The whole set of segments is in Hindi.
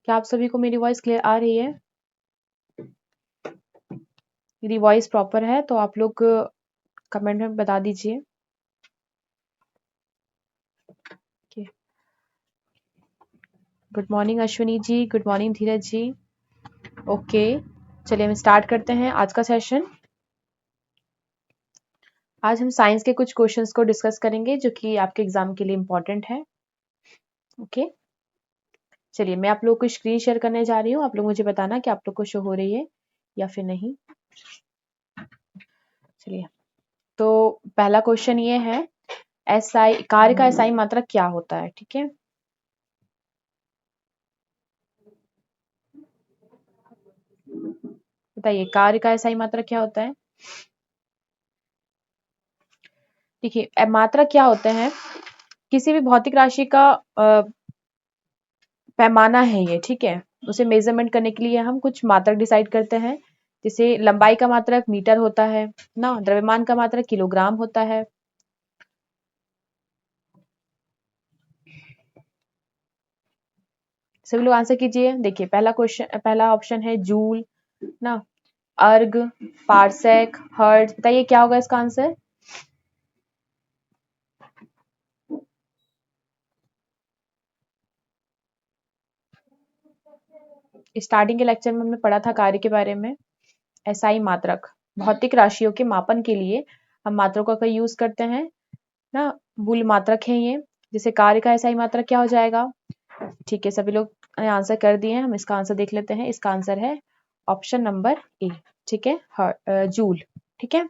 क्या आप सभी को मेरी वॉइस क्लियर आ रही है? यदि वॉइस प्रॉपर है तो आप लोग कमेंट में बता दीजिए। Good morning Ashwini ji, good morning धीरज जी। ओके, चलिए हम स्टार्ट करते हैं आज का सेशन। आज हम साइंस के कुछ क्वेश्चंस को डिस्कस करेंगे जो कि आपके एग्जाम के लिए इम्पोर्टेंट है। ओके, चलिए मैं आप लोग को स्क्रीन शेयर करने जा रही हूँ। आप लोग मुझे बताना कि आप लोग को शो हो रही है या फिर नहीं। चलिए, तो पहला क्वेश्चन ये है, एसआई कार्य का एसआई मात्रक क्या होता है? ठीक है, बताइए कार्य का एसआई मात्रक क्या होता है? देखिए, मात्रक क्या होते हैं? किसी भी भौतिक राशि का पैमाना है ये, ठीक है। उसे मेजरमेंट करने के लिए हम कुछ मात्रक डिसाइड करते हैं। जैसे लंबाई का मात्रक मीटर होता है ना, द्रव्यमान का मात्रक किलोग्राम होता है। सभी लोग आंसर कीजिए। देखिए, पहला ऑप्शन है जूल ना, अर्ग, पारसेक, हर्ट्ज। बताइए क्या होगा इसका आंसर? स्टार्टिंग के लेक्चर में हमने पढ़ा था कार्य के बारे में। एसआई मात्रक, भौतिक राशियों के मापन के लिए हम मात्रकों का यूज करते हैं ना। मूल मात्रक है ये। जैसे कार्य का एसआई मात्रक क्या हो जाएगा? ठीक है, सभी लोग ने आंसर कर दिए हैं। हम इसका आंसर देख लेते हैं। इसका आंसर है ऑप्शन नंबर ए। ठीक है, जूल। ठीक है,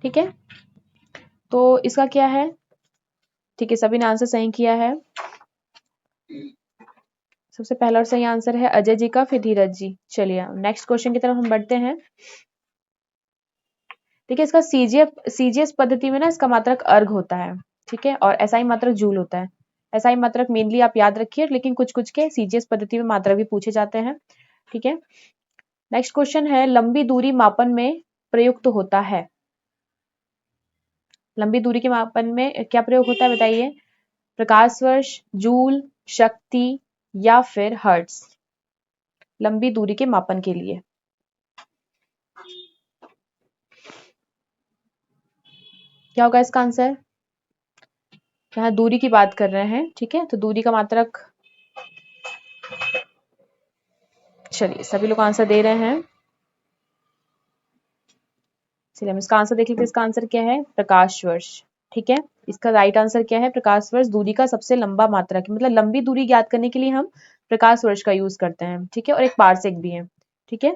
ठीक है, तो इसका क्या है? ठीक है, सभी ने आंसर सही किया है। सबसे पहला और सही आंसर है अजय जी का, फिर धीरज जी। चलिए नेक्स्ट क्वेश्चन की तरफ हम बढ़ते हैं। देखिए, इसका सीजीएस पद्धति में ना इसका मात्रक अर्ग होता है। ठीक है, और एसआई मात्रक जूल होता है। एसआई मात्रक मेनली आप याद रखिए, लेकिन कुछ कुछ के सीजीएस पद्धति में मात्रक भी पूछे जाते हैं। ठीक है, नेक्स्ट क्वेश्चन है, लंबी दूरी मापन में प्रयुक्त होता है। लंबी दूरी के मापन में क्या प्रयोग होता है बताइए? प्रकाश वर्ष, जूल, शक्ति या फिर हर्ट्ज। लंबी दूरी के मापन के लिए क्या होगा इसका आंसर? यहाँ दूरी की बात कर रहे हैं। ठीक है, तो दूरी का मात्रक, चलिए सभी लोग आंसर दे रहे हैं। चलिए हम इसका आंसर देख लेते हैं। इसका आंसर क्या है? प्रकाश वर्ष। ठीक है, इसका राइट आंसर क्या है? प्रकाश वर्ष दूरी का सबसे लंबा मात्रक है। मतलब लंबी दूरी ज्ञात करने के लिए हम प्रकाश वर्ष का यूज करते हैं। ठीक है, और एक पारसेक भी है। ठीक है,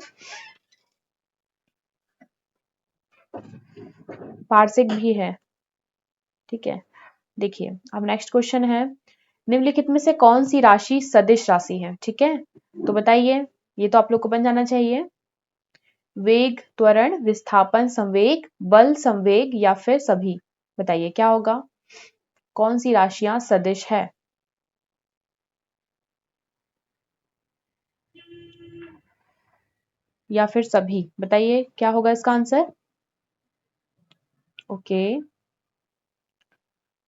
पारसेक भी है। ठीक है, देखिए अब नेक्स्ट क्वेश्चन है, निम्नलिखित में से कौन सी राशि सदिश राशि है? ठीक है, तो बताइए, ये तो आप लोग को बन जाना चाहिए। वेग, त्वरण, विस्थापन, संवेग, बल, संवेग या फिर सभी। बताइए क्या होगा? कौन सी राशियां सदिश है? या फिर सभी? बताइए क्या होगा इसका आंसर? ओके,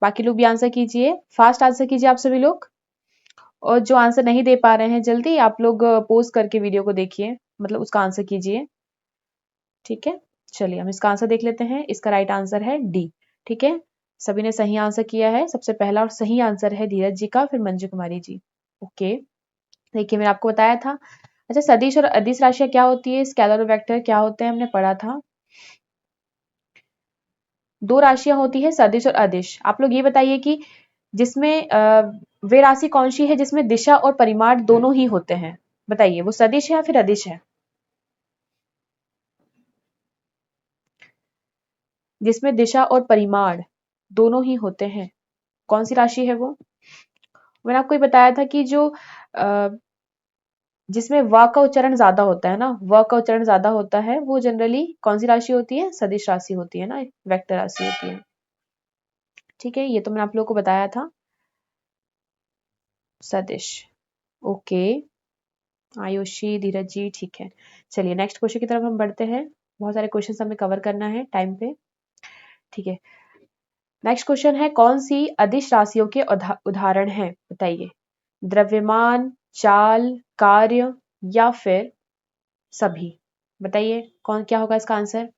बाकी लोग भी आंसर कीजिए, फास्ट आंसर कीजिए आप सभी लोग। और जो आंसर नहीं दे पा रहे हैं, जल्दी आप लोग पोस्ट करके वीडियो को देखिए, मतलब उसका आंसर कीजिए। ठीक है, चलिए हम इसका आंसर देख लेते हैं। इसका राइट आंसर है डी। ठीक है, सभी ने सही आंसर किया है। सबसे पहला और सही आंसर है धीरज जी का, फिर मंजू कुमारी जी। ओके, देखिए मैंने आपको बताया था। अच्छा, सदिश और अदिश राशियां क्या होती है? स्केलर और वेक्टर क्या होते हैं? हमने पढ़ा था। दो राशियां होती है सदिश और अदिश। आप लोग ये बताइए कि जिसमें वे राशि कौन सी है जिसमें दिशा और परिमाण दोनों ही होते हैं? बताइए वो सदिश है या फिर अदिश है? जिसमें दिशा और परिमाण दोनों ही होते हैं, कौन सी राशि है वो? मैंने आपको ये बताया था कि जो अ, जिसमें व का उच्चारण ज्यादा होता है ना, व का उच्चारण ज्यादा होता है, वो जनरली कौन सी राशि होती है? सदिश राशि होती है ना, वेक्टर राशि होती है। ठीक है, ये तो मैंने आप लोगों को बताया था, सदिश। ओके, आयुषी, धीरज जी, ठीक है। चलिए नेक्स्ट क्वेश्चन की तरफ हम बढ़ते हैं। बहुत सारे क्वेश्चन हमें कवर करना है टाइम पे, ठीक है। नेक्स्ट क्वेश्चन है, कौन सी अदिश राशियों के उदाहरण हैं, बताइए। द्रव्यमान, चाल, कार्य या फिर सभी, बताइए कौन क्या होगा इसका आंसर।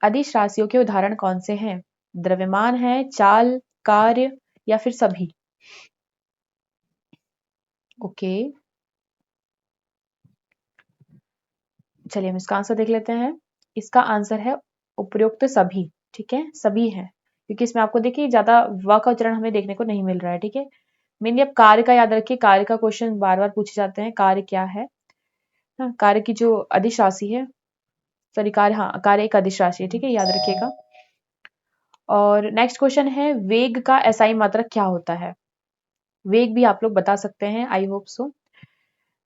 अदिश राशियों के उदाहरण कौन से हैं? द्रव्यमान है, चाल, कार्य या फिर सभी। ओके, चलिए हम इसका आंसर देख लेते हैं। इसका आंसर है उपयुक्त सभी, ठीक है, सभी है, क्योंकि इसमें आपको देखिए ज्यादा व का उच्चारण हमें देखने को नहीं मिल रहा है, ठीक है। मेनली अब कार्य का याद रखिए, कार्य का क्वेश्चन बार बार पूछे जाते हैं, कार्य क्या है। हाँ, कार्य की जो अदिश राशि है, सॉरी कार्य, हाँ कार्य एक अदिश राशि है, ठीक है, याद रखिएगा। और नेक्स्ट क्वेश्चन है, वेग का एसआई मात्रक क्या होता है। वेग भी आप लोग बता सकते हैं, आई होप सो।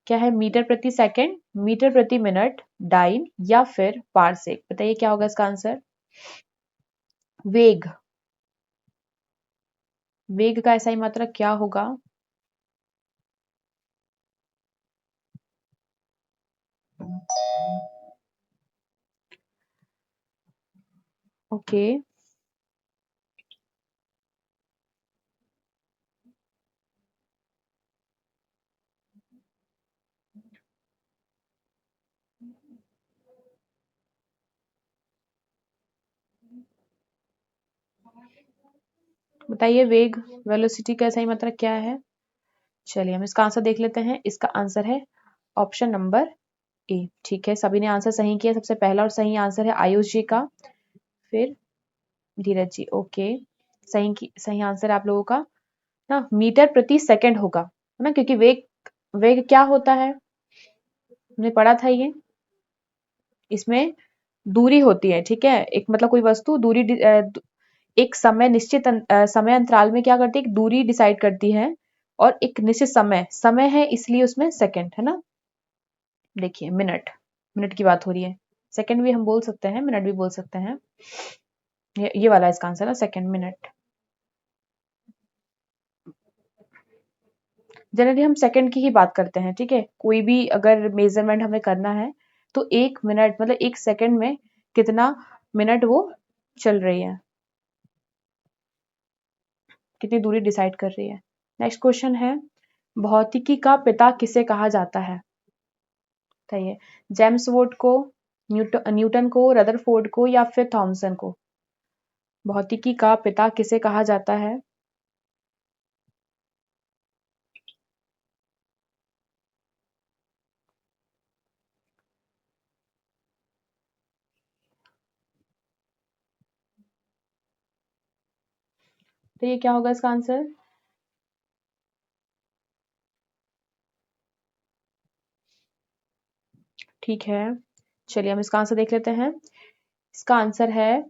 क्या है, मीटर प्रति सेकंड, मीटर प्रति मिनट, डाइन या फिर पारसेक, बताइए क्या होगा इसका आंसर। वेग, वेग का एसआई मात्रक क्या होगा। ओके, बताइए वेग, वेलोसिटी का सही मात्रक क्या है। चलिए हम इसका आंसर देख लेते हैं। इसका आंसर है ऑप्शन नंबर ए, ठीक है, सभी ने आंसर सही किया। सबसे पहला और सही आंसर है आयुष जी का, फिर धीरज जी। ओके, सही आंसर है आप लोगों का ना, मीटर प्रति सेकंड होगा, है ना, क्योंकि वेग, वेग क्या होता है, हमने पढ़ा था ये। इसमें दूरी होती है, ठीक है, एक मतलब कोई वस्तु दूरी एक समय निश्चित समय अंतराल में क्या करती है, एक दूरी डिसाइड करती है, और एक निश्चित समय, समय है इसलिए उसमें सेकंड है ना। देखिए मिनट, मिनट की बात हो रही है, सेकंड भी हम बोल सकते हैं, मिनट भी बोल सकते हैं। ये वाला इसका आंसर है, सेकंड, मिनट। जनरली हम सेकंड की ही बात करते हैं, ठीक है, कोई भी अगर मेजरमेंट हमें करना है तो एक मिनट मतलब एक सेकंड में कितना मिनट वो चल रही है, कितनी दूरी डिसाइड कर रही है। नेक्स्ट क्वेश्चन है, भौतिकी का पिता किसे कहा जाता है, बताइए। जेम्स वोट को, न्यूटन को, रदरफोर्ड को या फिर थॉमसन को। भौतिकी का पिता किसे कहा जाता है। तो ये क्या होगा इसका आंसर। ठीक है, चलिए हम इसका आंसर देख लेते हैं। इसका आंसर है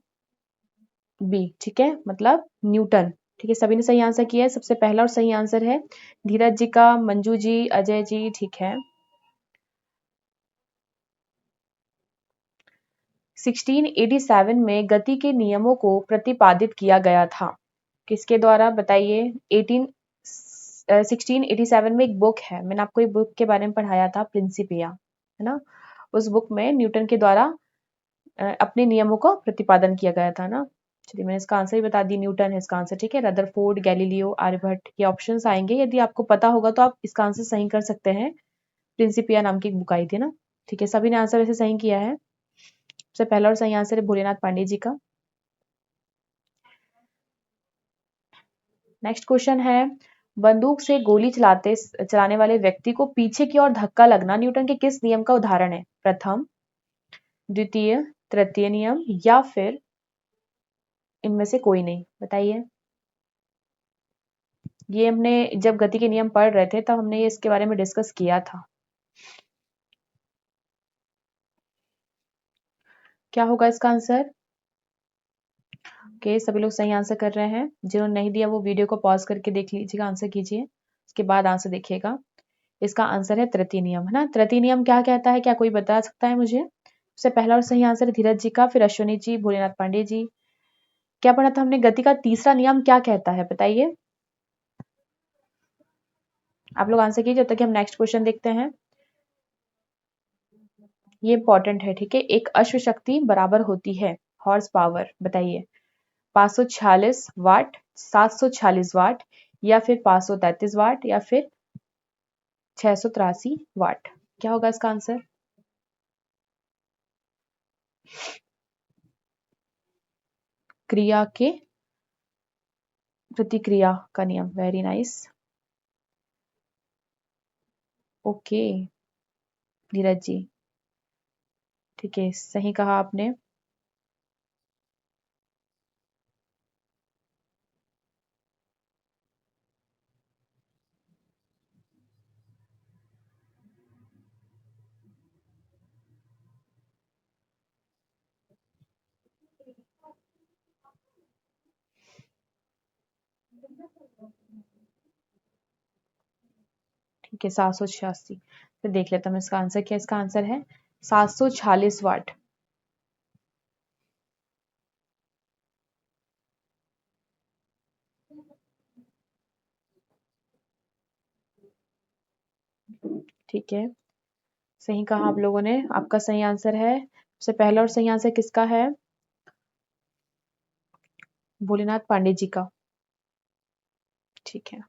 बी, ठीक है, मतलब न्यूटन, ठीक है, सभी ने सही आंसर किया है। सबसे पहला और सही आंसर है धीरज जी का, मंजू जी, अजय जी, ठीक है। 1687 में गति के नियमों को प्रतिपादित किया गया था, किसके द्वारा, बताइए। 1687 में एक बुक है, मैंने आपको एक बुक के बारे में पढ़ाया था, प्रिंसिपिया, है ना। उस बुक में न्यूटन के द्वारा अपने नियमों को प्रतिपादन किया गया था ना। चलिए मैंने इसका आंसर ही बता दी, न्यूटन है इसका आंसर, ठीक है। रदरफोर्ड, गैलीलियो, आर्यभट्ट, ये ऑप्शंस आएंगे, यदि आपको पता होगा तो आप इसका आंसर सही कर सकते हैं। प्रिंसिपिया नाम की एक बुक आई थी ना, ठीक है, सभी ने आंसर वैसे सही किया है। सबसे पहला और सही आंसर है भोलेनाथ पांडे जी का। नेक्स्ट क्वेश्चन है, बंदूक से गोली चलाने वाले व्यक्ति को पीछे की ओर धक्का लगना न्यूटन के किस नियम का उदाहरण है। प्रथम, द्वितीय, तृतीय नियम या फिर इनमें से कोई नहीं, बताइए। ये हमने जब गति के नियम पढ़ रहे थे तब हमने ये इसके बारे में डिस्कस किया था। क्या होगा इसका आंसर। ओके, सभी लोग सही आंसर कर रहे हैं। जिन्होंने नहीं दिया वो वीडियो को पॉज करके देख लीजिएगा, आंसर कीजिए, उसके बाद आंसर देखिएगा। इसका आंसर है तृतीय नियम, है ना। तृतीय नियम क्या कहता है, क्या कोई बता सकता है मुझे। सबसे पहला और सही आंसर है धीरज जी का, फिर अश्विनी जी, भोलेनाथ पांडे जी। क्या पढ़ा था हमने, गति का तीसरा नियम क्या कहता है, बताइए। आप लोग आंसर कीजिए जब तक कि हम नेक्स्ट क्वेश्चन देखते हैं। ये इंपॉर्टेंट है, ठीक है। एक अश्व शक्ति बराबर होती है, हॉर्स पावर बताइए, 546 वाट, 746 वाट, या फिर 533 वाट, या फिर 683 वाट। क्या होगा इसका आंसर? क्रिया के प्रतिक्रिया का नियम, वेरी नाइस। ओके धीरज जी, ठीक है, सही कहा आपने। ठीक है, 786। फिर देख लेता हूँ इसका आंसर क्या। इसका आंसर है 746 वाट। ठीक है, सही कहा आप लोगों ने, आपका सही आंसर है। सबसे पहला और सही आंसर किसका है? भोलेनाथ पांडे जी का। ठीक है,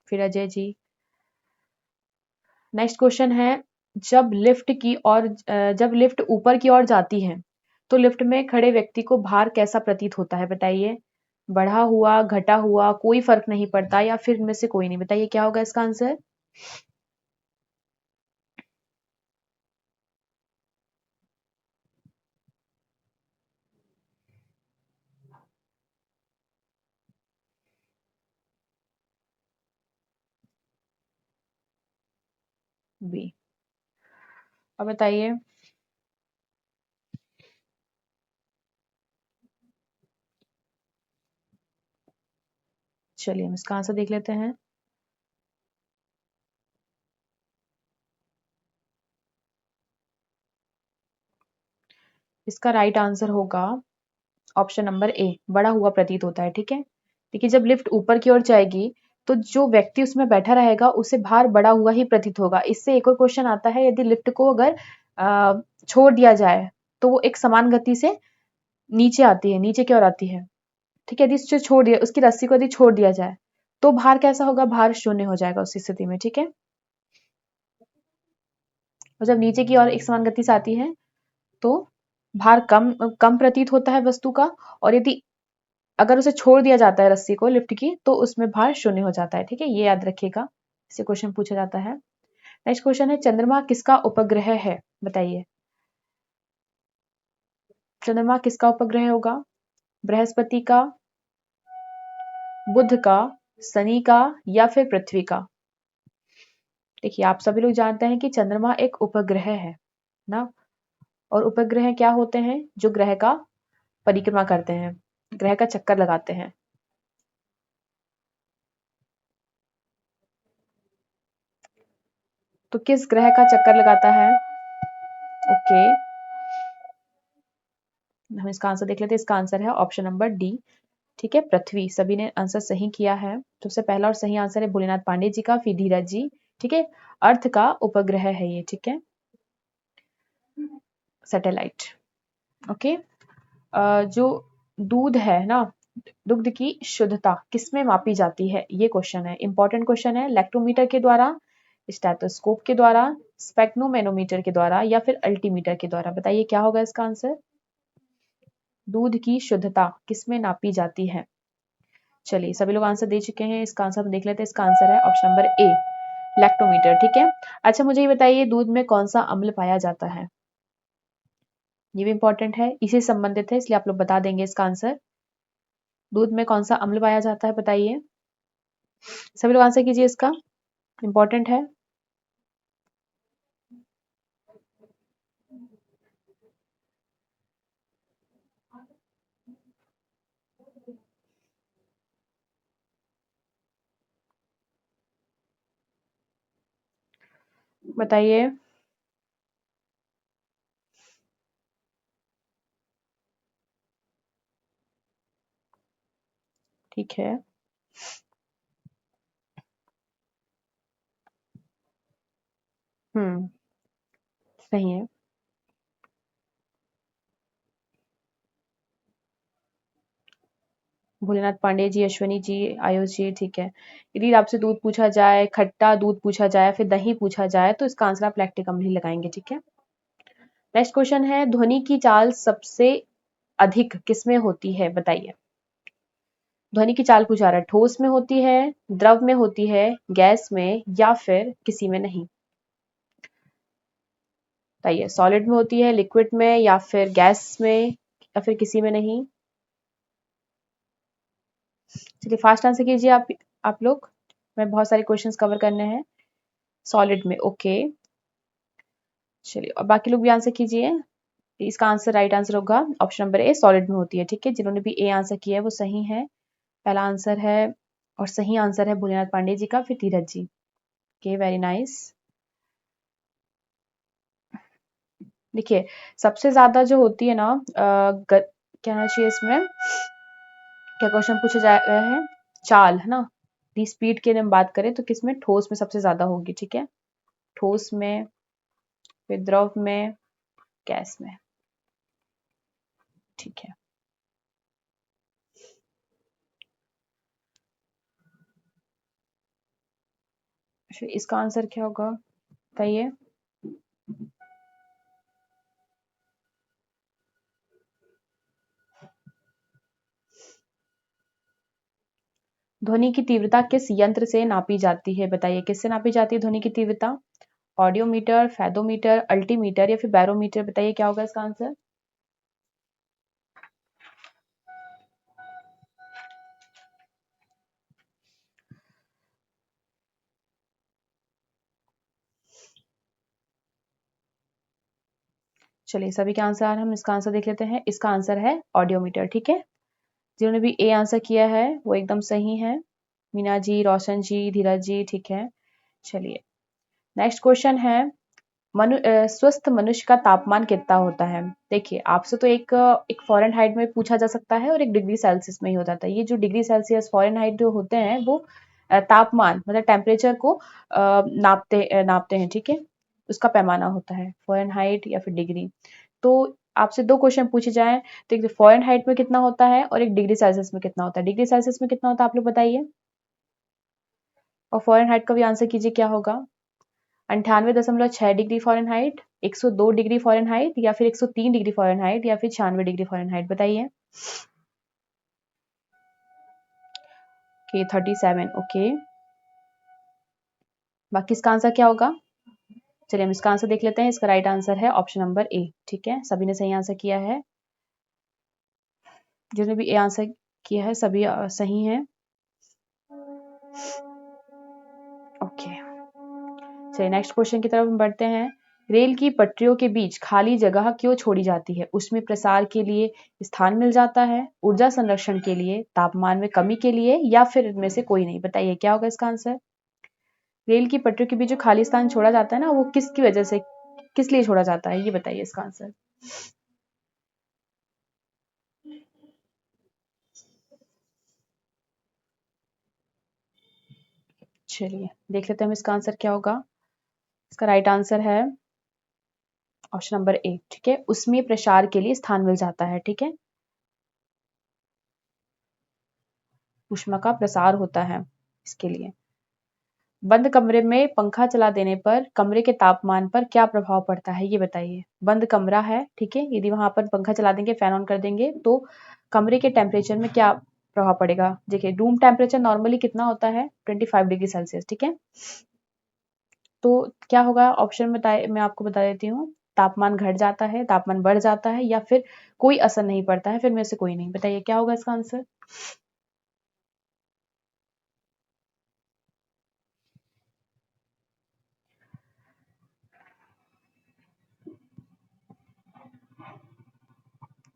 फिर अजय जी। नेक्स्ट क्वेश्चन है, जब लिफ्ट ऊपर की ओर जाती है तो लिफ्ट में खड़े व्यक्ति को भार कैसा प्रतीत होता है बताइए? बढ़ा हुआ, घटा हुआ, कोई फर्क नहीं पड़ता, या फिर इनमें से कोई नहीं। बताइए क्या होगा इसका आंसर? बी। अब बताइए। चलिए हम इसका आंसर देख लेते हैं। इसका राइट आंसर होगा ऑप्शन नंबर ए, बड़ा हुआ प्रतीत होता है। ठीक है, देखिए जब लिफ्ट ऊपर की ओर जाएगी तो जो व्यक्ति उसमें बैठा रहेगा उसे भार बड़ा हुआ ही प्रतीत होगा। इससे एक और क्वेश्चन आता है, यदि लिफ्ट को अगर छोड़ दिया जाए तो वो एक समान गति से नीचे आती है, नीचे की ओर आती है। ठीक है, यदि इसे छोड़ दिया, उसकी रस्सी को यदि छोड़ दिया जाए तो भार कैसा होगा? भार शून्य हो जाएगा उस स्थिति में। ठीक है, और जब नीचे की ओर एक समान गति से आती है तो भार कम कम प्रतीत होता है वस्तु का, और यदि अगर उसे छोड़ दिया जाता है रस्सी को लिफ्ट की तो उसमें भार शून्य हो जाता है। ठीक है, ये याद रखिएगा, इससे क्वेश्चन पूछा जाता है। नेक्स्ट क्वेश्चन है, चंद्रमा किसका उपग्रह है बताइए? चंद्रमा किसका उपग्रह होगा? बृहस्पति का, बुध का, शनि का, या फिर पृथ्वी का? देखिए आप सभी लोग जानते हैं कि चंद्रमा एक उपग्रह है ना, और उपग्रह क्या होते हैं? जो ग्रह का परिक्रमा करते हैं, ग्रह का चक्कर लगाते हैं। तो किस ग्रह का चक्कर लगाता है? ओके, हम इसका आंसर देख लेते हैं। इसका आंसर है ऑप्शन नंबर डी, ठीक है, पृथ्वी। सभी ने आंसर सही किया है। सबसे पहला और सही आंसर है भोलेनाथ पांडे जी का, फिर धीरज जी। ठीक है, अर्थ का उपग्रह है ये। ठीक है, सैटेलाइट। ओके, जो दूध है ना, दुग्ध की शुद्धता किसमें मापी जाती है? ये क्वेश्चन है, इंपॉर्टेंट क्वेश्चन है। लैक्टोमीटर के द्वारा, स्टेथोस्कोप के द्वारा, स्पेक्ट्रोमेनोमीटर के द्वारा, या फिर अल्टीमीटर के द्वारा? बताइए क्या होगा इसका आंसर? दूध की शुद्धता किसमें नापी जाती है? चलिए सभी लोग आंसर दे चुके हैं, इसका आंसर हम देख लेते हैं। इसका आंसर है ऑप्शन नंबर ए, लैक्टोमीटर। ठीक है, अच्छा मुझे ये बताइए, दूध में कौन सा अम्ल पाया जाता है? ये भी इंपॉर्टेंट है, इसी से संबंधित है, इसलिए आप लोग बता देंगे इसका आंसर। दूध में कौन सा अम्ल पाया जाता है बताइए? सभी लोग आंसर कीजिए, इसका इंपॉर्टेंट है। बताइए। ठीक है, सही है। भोलेनाथ पांडे जी, अश्वनी जी, आयुष जी, ठीक है। यदि आपसे दूध पूछा जाए, खट्टा दूध पूछा जाए, फिर दही पूछा जाए, तो इसका आंसर आप लैक्टिकम ही लगाएंगे, ठीक है। नेक्स्ट क्वेश्चन है, ध्वनि की चाल सबसे अधिक किसमें होती है, बताइए। ध्वनि की चाल पूछा रहा है, ठोस में होती है, द्रव में होती है, गैस में, या फिर किसी में नहीं। बताइए, सॉलिड में होती है, लिक्विड में, या फिर गैस में, या फिर किसी में नहीं। चलिए फास्ट आंसर कीजिए आप लोग। मैं बहुत सारे क्वेश्चंस कवर करने हैं। सॉलिड में, ओके। चलिए और बाकी लोग भी आंसर कीजिए। इसका आंसर राइट आंसर होगा ऑप्शन नंबर ए, सॉलिड में होती है, ठीक है। जिन्होंने भी ए आंसर किया है वो सही है। पहला आंसर है और सही आंसर है भोलेनाथ पांडे जी का, फिर धीरज जी के, वेरी नाइस। देखिए सबसे ज्यादा जो होती है ना क्या होना चाहिए इसमें, क्या क्वेश्चन पूछा जा रहा है, चाल है ना। दी स्पीड की हम बात करें तो किसमें, ठोस में सबसे ज्यादा होगी, ठीक है। ठोस में, फिर द्रव में, गैस में, ठीक है। फिर इसका आंसर क्या होगा, बताइए। ध्वनि की तीव्रता किस यंत्र से नापी जाती है, बताइए। किससे नापी जाती है ध्वनि की तीव्रता, ऑडियोमीटर, फेदोमीटर, अल्टीमीटर, या फिर बैरोमीटर। बताइए क्या होगा इसका आंसर। चलिए सभी के आंसर हम इसका आंसर देख लेते हैं। इसका आंसर है ऑडियोमीटर, ठीक है। जिन्होंने भी ए आंसर किया है वो एकदम सही है। मीना जी, रोशन जी, धीरज जी, ठीक है। चलिए नेक्स्ट क्वेश्चन है, स्वस्थ मनुष्य का तापमान कितना होता है। देखिए आपसे तो एक फ़ारेनहाइट में पूछा जा सकता है और एक डिग्री सेल्सियस में ही हो जाता है। ये जो डिग्री सेल्सियस फ़ारेनहाइट जो होते हैं वो तापमान मतलब टेम्परेचर को नापते हैं, ठीक है। उसका पैमाना होता है फ़ारेनहाइट या फिर डिग्री। तो आपसे दो क्वेश्चन पूछे जाएं तो एक फ़ारेनहाइट में कितना होता है और एक डिग्री सेल्सियस में कितना होता है। डिग्री सेल्सियस में कितना होता है आप लोग बताइए, और फ़ारेनहाइट का भी आंसर कीजिए क्या होगा। 98.6 डिग्री फ़ारेनहाइट, 102 डिग्री फ़ारेनहाइट, या फिर 103 डिग्री फ़ारेनहाइट, या फिर 96 डिग्री फ़ारेनहाइट। बताइए। Okay 37, okay. बाकी इसका आंसर क्या होगा, चलिए हम इसका आंसर देख लेते हैं। इसका राइट आंसर है ऑप्शन नंबर ए, ठीक है। सभी ने सही आंसर किया है। जिन्होंने भी ए आंसर किया है सभी सही हैं। ओके चलिए नेक्स्ट क्वेश्चन की तरफ हम बढ़ते हैं। रेल की पटरियों के बीच खाली जगह क्यों छोड़ी जाती है, उसमें प्रसार के लिए स्थान मिल जाता है, ऊर्जा संरक्षण के लिए, तापमान में कमी के लिए, या फिर इनमें से कोई नहीं। बताइए क्या होगा इसका आंसर। रेल की पटरियों के बीच जो खाली स्थान छोड़ा जाता है ना वो किसकी वजह से, किस लिए छोड़ा जाता है, ये बताइए इसका आंसर। चलिए देख लेते हैं हम इसका आंसर क्या होगा। इसका राइट आंसर है ऑप्शन नंबर ए, ठीक है। उसमें प्रसार के लिए स्थान मिल जाता है, ठीक है। ऊष्मा का प्रसार होता है इसके लिए। बंद कमरे में पंखा चला देने पर कमरे के तापमान पर क्या प्रभाव पड़ता है, ये बताइए। बंद कमरा है, ठीक है। यदि वहां पर पंखा चला देंगे, फैन ऑन कर देंगे, तो कमरे के टेम्परेचर में क्या प्रभाव पड़ेगा। देखिए रूम टेम्परेचर नॉर्मली कितना होता है, 25 डिग्री सेल्सियस, ठीक है। तो क्या होगा ऑप्शन बताए, मैं आपको बता देती हूँ। तापमान घट जाता है, तापमान बढ़ जाता है, या फिर कोई असर नहीं पड़ता है, फिर में से कोई नहीं। बताइए क्या होगा इसका आंसर।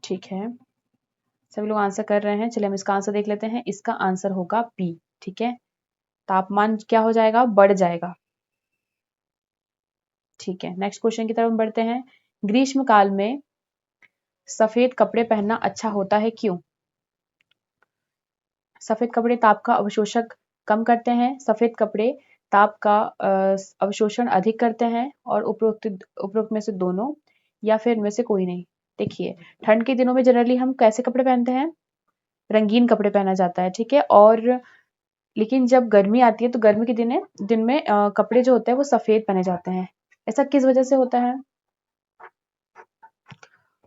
ठीक है सभी लोग आंसर कर रहे हैं। चलिए हम इसका आंसर देख लेते हैं। इसका आंसर होगा बी, ठीक है। तापमान क्या हो जाएगा, बढ़ जाएगा, ठीक है। नेक्स्ट क्वेश्चन की तरफ हम बढ़ते हैं। ग्रीष्म काल में सफेद कपड़े पहनना अच्छा होता है, क्यों। सफेद कपड़े ताप का अवशोषक कम करते हैं, सफेद कपड़े ताप का अवशोषण अधिक करते हैं, और उपरोक्त में से दोनों, या फिर इनमें से कोई नहीं? देखिए, ठंड के दिनों में जनरली हम कैसे कपड़े पहनते हैं? रंगीन कपड़े पहना जाता है, ठीक है। और लेकिन जब गर्मी आती है तो गर्मी के दिन में कपड़े जो होते हैं वो सफेद पहने जाते हैं। ऐसा किस वजह से होता है?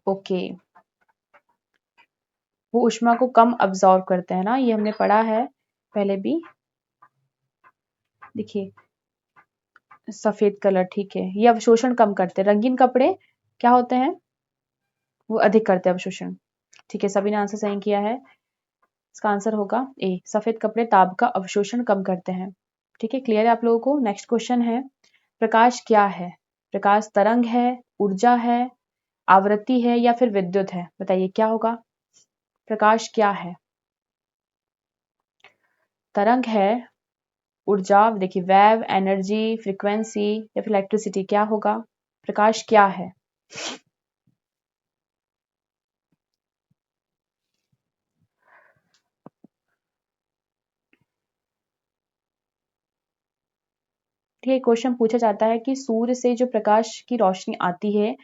ओके, वो ऊष्मा को कम अब्सॉर्ब करते हैं ना, ये हमने पढ़ा है पहले भी। देखिए, सफेद कलर, ठीक है, ये अवशोषण कम करते हैं। रंगीन कपड़े क्या होते हैं? वो अधिक करते हैं अवशोषण। ठीक है, सभी ने आंसर सही किया है। इसका आंसर होगा ए, सफेद कपड़े ताप का अवशोषण कम करते हैं। ठीक है, क्लियर है आप लोगों को? नेक्स्ट क्वेश्चन है, प्रकाश क्या है? प्रकाश तरंग है, ऊर्जा है, आवृत्ति है, या फिर विद्युत है? बताइए क्या होगा? प्रकाश क्या है? तरंग है, ऊर्जा, देखिए वेव, एनर्जी, फ्रीक्वेंसी, या फिर इलेक्ट्रिसिटी, क्या होगा? प्रकाश क्या है? ठीक है, क्वेश्चन पूछा जाता है कि सूर्य से जो प्रकाश की रोशनी आती है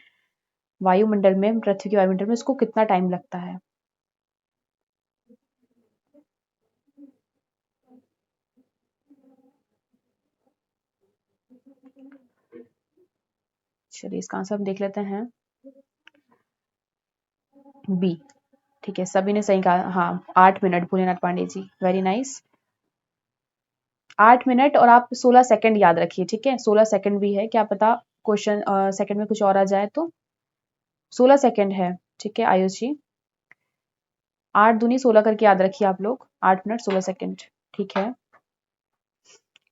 वायुमंडल में, पृथ्वी के वायुमंडल में, उसको कितना टाइम लगता है? चलिए, इसका आंसर हम देख लेते हैं। बी, ठीक है, सभी ने सही कहा। हाँ, 8 minute, Bholenath Pandey ji, very nice. 8 minute और आप 16 सेकंड याद रखिए, ठीक है। 16 सेकंड भी है, क्या पता क्वेश्चन सेकंड में कुछ और आ जाए तो। 16 सेकंड है, ठीक है आयुष जी। 8 दूनी 16 करके याद रखिए आप लोग। 8 मिनट 16 सेकंड, ठीक है।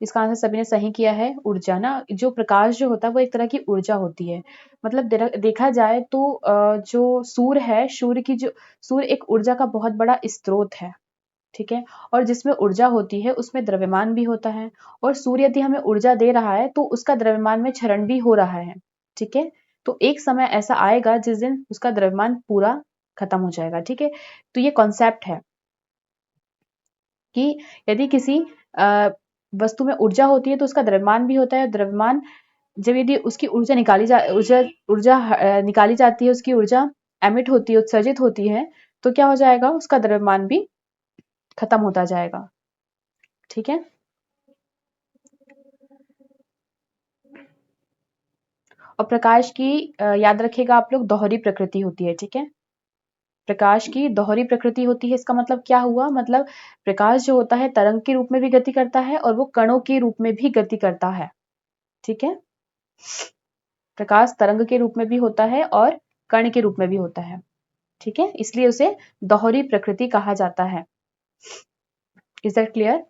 इसका आंसर सभी ने सही किया है। ऊर्जा ना, जो प्रकाश जो होता है वो एक तरह की ऊर्जा होती है। मतलब देखा जाए तो जो सूर्य है, सूर्य एक ऊर्जा का बहुत बड़ा स्रोत है, ठीक है। और जिसमें ऊर्जा होती है उसमें द्रव्यमान भी होता है, और सूर्य यदि हमें ऊर्जा दे रहा है तो उसका द्रव्यमान में क्षरण भी हो रहा है, ठीक है। तो एक समय ऐसा आएगा जिस दिन उसका द्रव्यमान पूरा खत्म हो जाएगा, ठीक है। तो ये कॉन्सेप्ट है कि यदि किसी वस्तु में ऊर्जा होती है तो उसका द्रव्यमान भी होता है। द्रव्यमान जब यदि उसकी ऊर्जा निकाली जाती है, उसकी ऊर्जा एमिट होती है, उत्सर्जित होती है, तो क्या हो जाएगा? उसका द्रव्यमान भी खत्म होता जाएगा, ठीक है। और प्रकाश की याद रखिएगा आप लोग, दोहरी प्रकृति होती है, ठीक है। प्रकाश की दोहरी प्रकृति होती है, इसका मतलब क्या हुआ? मतलब प्रकाश जो होता है तरंग के रूप में भी गति करता है और वो कणों के रूप में भी गति करता है, ठीक है। प्रकाश तरंग के रूप में भी होता है और कण के रूप में भी होता है, ठीक है। इसलिए उसे दोहरी प्रकृति कहा जाता है। Is that clear?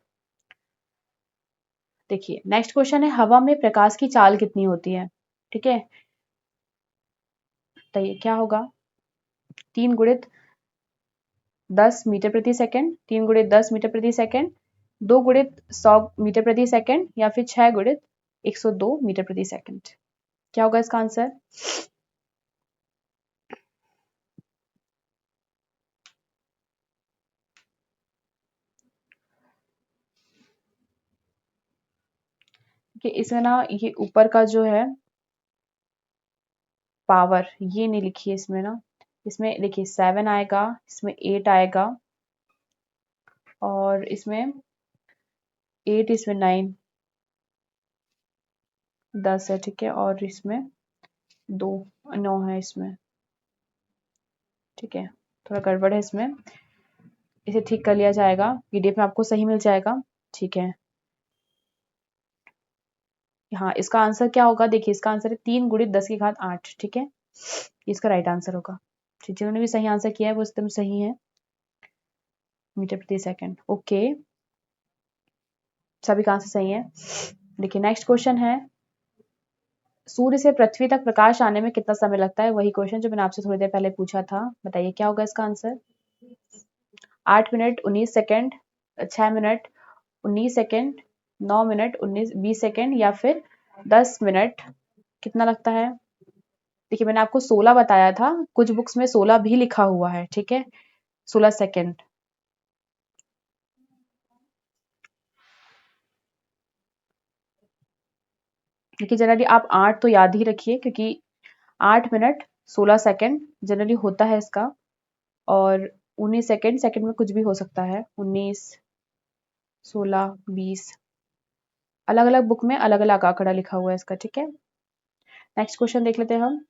देखिए, नेक्स्ट क्वेश्चन है, हवा में प्रकाश की चाल कितनी होती है? ठीक है, तो ये क्या होगा? 3 × 10 मीटर प्रति सेकंड, 3 × 10 मीटर प्रति सेकंड, 2 × 100 मीटर प्रति सेकंड, या फिर 6 × 102 मीटर प्रति सेकंड? क्या होगा इसका आंसर? कि इसमें ना ये ऊपर का जो है पावर, ये नहीं लिखी है इसमें ना। इसमें देखिए 7 आएगा, इसमें 8 आएगा, और इसमें 8, इसमें 9, 10 है, ठीक है। और इसमें 2, 9 है इसमें, ठीक है। थोड़ा गड़बड़ है इसमें, इसे ठीक कर लिया जाएगा, पीडीएफ में आपको सही मिल जाएगा, ठीक है। हाँ, इसका आंसर क्या होगा? देखिए, इसका आंसर है 3 × 10⁸, ठीक है। इसका राइट आंसर होगा, ठीक। जिन्होंने भी सही आंसर किया है वो एकदम सही है, मीटर प्रति सेकंड, ओके। सभी का आंसर सही है। देखिए, नेक्स्ट क्वेश्चन है, सूर्य से पृथ्वी तक प्रकाश आने में कितना समय लगता है? वही क्वेश्चन जो मैंने आपसे थोड़ी देर पहले पूछा था। बताइए क्या होगा इसका answer? 8 minute 19 second, 6 minute 19 second, 9 minute 20 second, या फिर 10 मिनट? कितना लगता है? देखिए, मैंने आपको 16 बताया था, कुछ बुक्स में 16 भी लिखा हुआ है, ठीक है। 16 सेकंड। देखिए जनरली आप 8 तो याद ही रखिए, क्योंकि 8 मिनट 16 सेकंड जनरली होता है इसका, और 19 सेकंड, सेकंड में कुछ भी हो सकता है, 19, 16, 20, अलग अलग बुक में अलग अलग आंकड़ा लिखा हुआ है इसका। ठीक है, नेक्स्ट क्वेश्चन देख लेते हैं हम।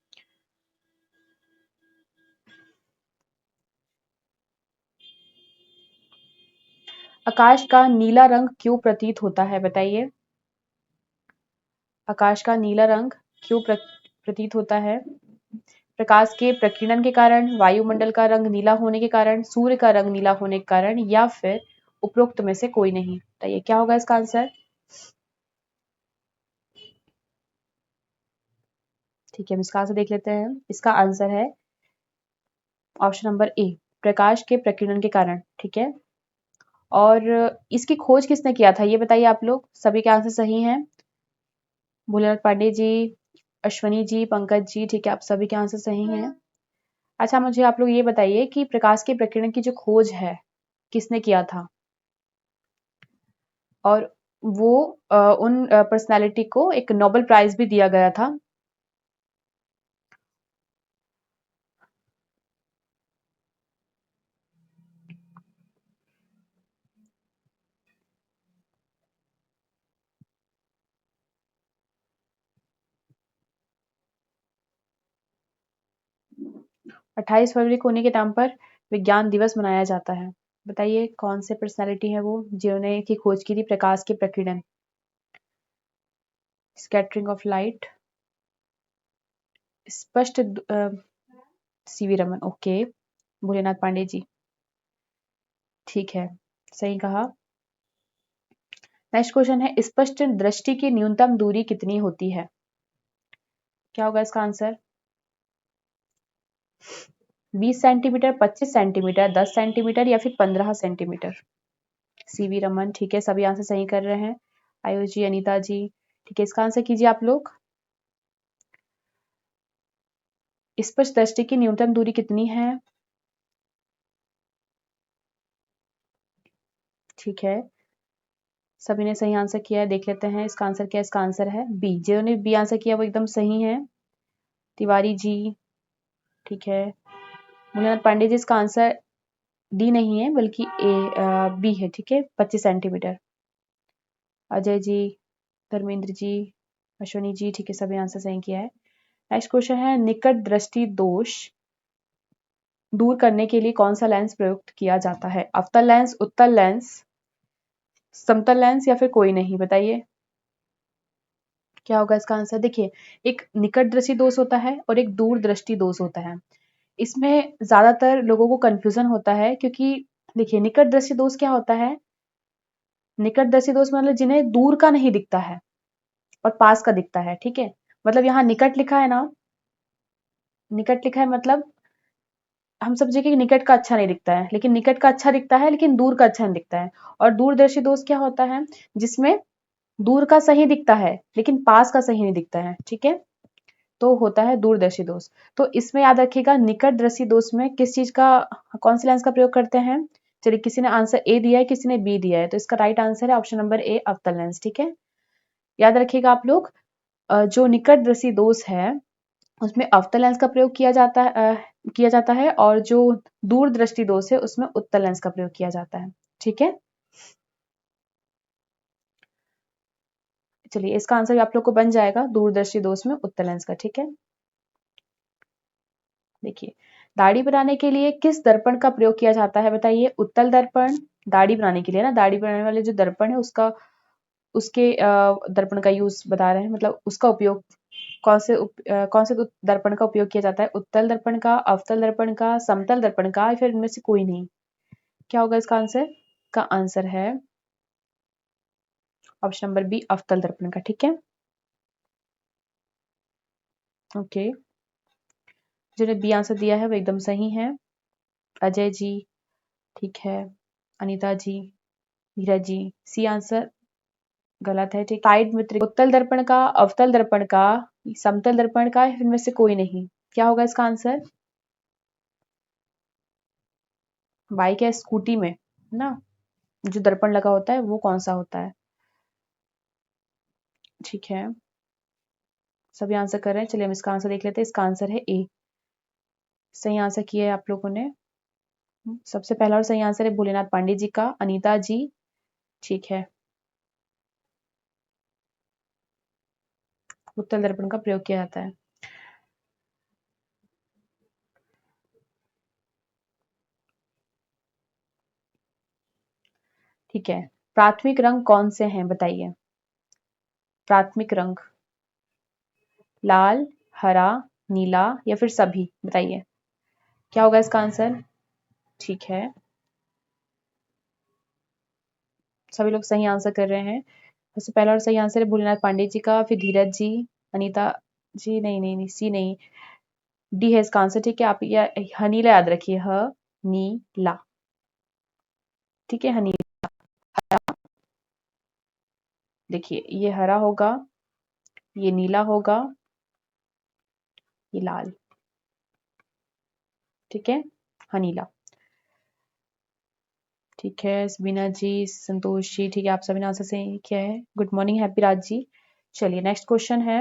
आकाश का नीला रंग क्यों प्रतीत होता है, बताइए। आकाश का नीला रंग क्यों प्रतीत होता है? प्रकाश के प्रकीर्णन के कारण, वायुमंडल का रंग नीला होने के कारण, सूर्य का रंग नीला होने के कारण, या फिर उपरोक्त में से कोई नहीं। बताइए क्या होगा इसका आंसर। ठीक है, हम इसका आंसर देख लेते हैं। इसका आंसर है ऑप्शन नंबर ए, प्रकाश के प्रकीर्णन के कारण। ठीक है, और इसकी खोज किसने किया था ये बताइए आप लोग। सभी के आंसर सही हैं। भोलेनाथ पांडे जी, अश्वनी जी, पंकज जी, ठीक है, आप सभी के आंसर सही हैं। अच्छा, मुझे आप लोग ये बताइए कि प्रकाश के प्रकीर्णन की जो खोज है किसने किया था, और वो उन पर्सनालिटी को एक नोबेल प्राइज भी दिया गया था। 28 फरवरी को उन्हीं के नाम पर विज्ञान दिवस मनाया जाता है। बताइए कौन से पर्सनालिटी है वो जिन्होंने की खोज की थी प्रकाश के प्रकीर्णन, स्कैटरिंग ऑफ लाइट, स्पष्ट सीवी रमन। ओके, भोलेनाथ पांडे जी, ठीक है, सही कहा। नेक्स्ट क्वेश्चन है, स्पष्ट दृष्टि की न्यूनतम दूरी कितनी होती है? क्या होगा इसका आंसर। 20 सेंटीमीटर, 25 सेंटीमीटर, 10 सेंटीमीटर, या फिर 15 सेंटीमीटर। सीवी रमन, ठीक है, सभी आंसर सही कर रहे हैं। आयुष जी, अनीता जी, ठीक है, इसका आंसर कीजिए आप लोग। स्पष्ट दृष्टि की न्यूनतम दूरी कितनी है? ठीक है, सभी ने सही आंसर किया है। देख लेते हैं इसका आंसर क्या है। इसका आंसर है बी, जिन्होंने बी आंसर किया वो एकदम सही है। तिवारी जी, ठीक है। भोलेनाथ पांडे जी, इसका आंसर डी नहीं है बल्कि बी है। ठीक है, 25 सेंटीमीटर। अजय जी, धर्मेंद्र जी, अश्वनी जी, ठीक है, सभी आंसर सही किया है। नेक्स्ट क्वेश्चन है, निकट दृष्टि दोष दूर करने के लिए कौन सा लेंस प्रयुक्त किया जाता है? अवतल लेंस, उत्तल लेंस, समतल लेंस, या फिर कोई नहीं। बताइए क्या होगा इसका आंसर। देखिए, एक निकट दृष्टि दोष होता है और एक दूर दृष्टि दोष होता है। इसमें ज्यादातर लोगों को कंफ्यूजन होता है, क्योंकि देखिए निकट दृष्टि दोष क्या होता है। निकट दृष्टि दोष मतलब जिन्हें दूर का नहीं दिखता है और पास का दिखता है। ठीक है, मतलब यहाँ निकट लिखा है ना, निकट लिखा है मतलब हम समझे कि निकट का अच्छा नहीं दिखता है, लेकिन निकट का अच्छा दिखता है लेकिन दूर का अच्छा नहीं दिखता है। और दूरदर्शी दोष क्या होता है, जिसमें दूर का सही दिखता है लेकिन पास का सही नहीं दिखता है। ठीक है, तो होता है दूरदर्शी दोष। तो इसमें याद रखिएगा, निकट दृष्टि दोष में किस चीज का, कौन सी लेंस का प्रयोग करते हैं। चलिए, किसी ने आंसर ए दिया है, किसी ने बी दिया है, तो इसका राइट आंसर है ऑप्शन नंबर ए, अवतल लेंस। ठीक है, याद रखिएगा आप लोग, जो निकट दृष्टि दोष है उसमें अवतल लेंस का प्रयोग किया जाता है, और जो दूर दृष्टि दोष है उसमें उत्तल लेंस का प्रयोग किया जाता है। ठीक है, चलिए इसका आंसर आप लोग को बन जाएगा दूरदर्शी दोष में उत्तल लेंस का। ठीक है, देखिए, दाढ़ी बनाने के लिए किस दर्पण का प्रयोग किया जाता है? बताइए, उत्तल दर्पण। दाढ़ी बनाने के लिए ना, दाढ़ी बनाने वाले जो दर्पण है उसका, उसके दर्पण का यूज बता रहे हैं, मतलब उसका उपयोग कौन से दर्पण का उपयोग किया जाता है? उत्तल दर्पण का, अवतल दर्पण का, समतल दर्पण का, या फिर इनमें से कोई नहीं। क्या होगा इसका आंसर। का आंसर है ऑप्शन नंबर बी, अवतल दर्पण का। ठीक है, ओके, जिन्होंने बी आंसर दिया है वो एकदम सही है। अजय जी, ठीक है, अनीता जी, धीरज जी, सी आंसर गलत है। ठीक, साइड में उत्तल दर्पण का, अवतल दर्पण का, समतल दर्पण का, इनमें से कोई नहीं। क्या होगा इसका आंसर। बाइक या स्कूटी में ना जो दर्पण लगा होता है वो कौन सा होता है। ठीक है, सभी आंसर कर रहे हैं, चलिए हम इसका आंसर देख लेते हैं। इसका आंसर है ए। सही आंसर किया है आप लोगों ने। सबसे पहला और सही आंसर है भोलेनाथ पांडे जी का। अनीता जी ठीक है। उत्तल दर्पण का प्रयोग किया जाता है। ठीक है, प्राथमिक रंग कौन से हैं बताइए। प्राथमिक रंग लाल, हरा, नीला या फिर सभी, बताइए क्या होगा इसका आंसर। ठीक है, सभी लोग सही आंसर कर रहे हैं। सबसे पहला और सही आंसर है भोलेनाथ पांडे जी का, फिर धीरज जी, अनीता जी, नहीं नहीं नहीं, सी नहीं, डी है इसका आंसर। ठीक है, आप या हनीला याद रखिए, ह नी ला। ठीक है, हनी। देखिए ये हरा होगा, ये नीला होगा, ये लाल। ठीक है, हनीला। ठीक है, सबीना जी, संतोष जी, ठीक है, आप सभी ने आंसर सही किया है। Good morning happy Raj ji. चलिए नेक्स्ट क्वेश्चन है,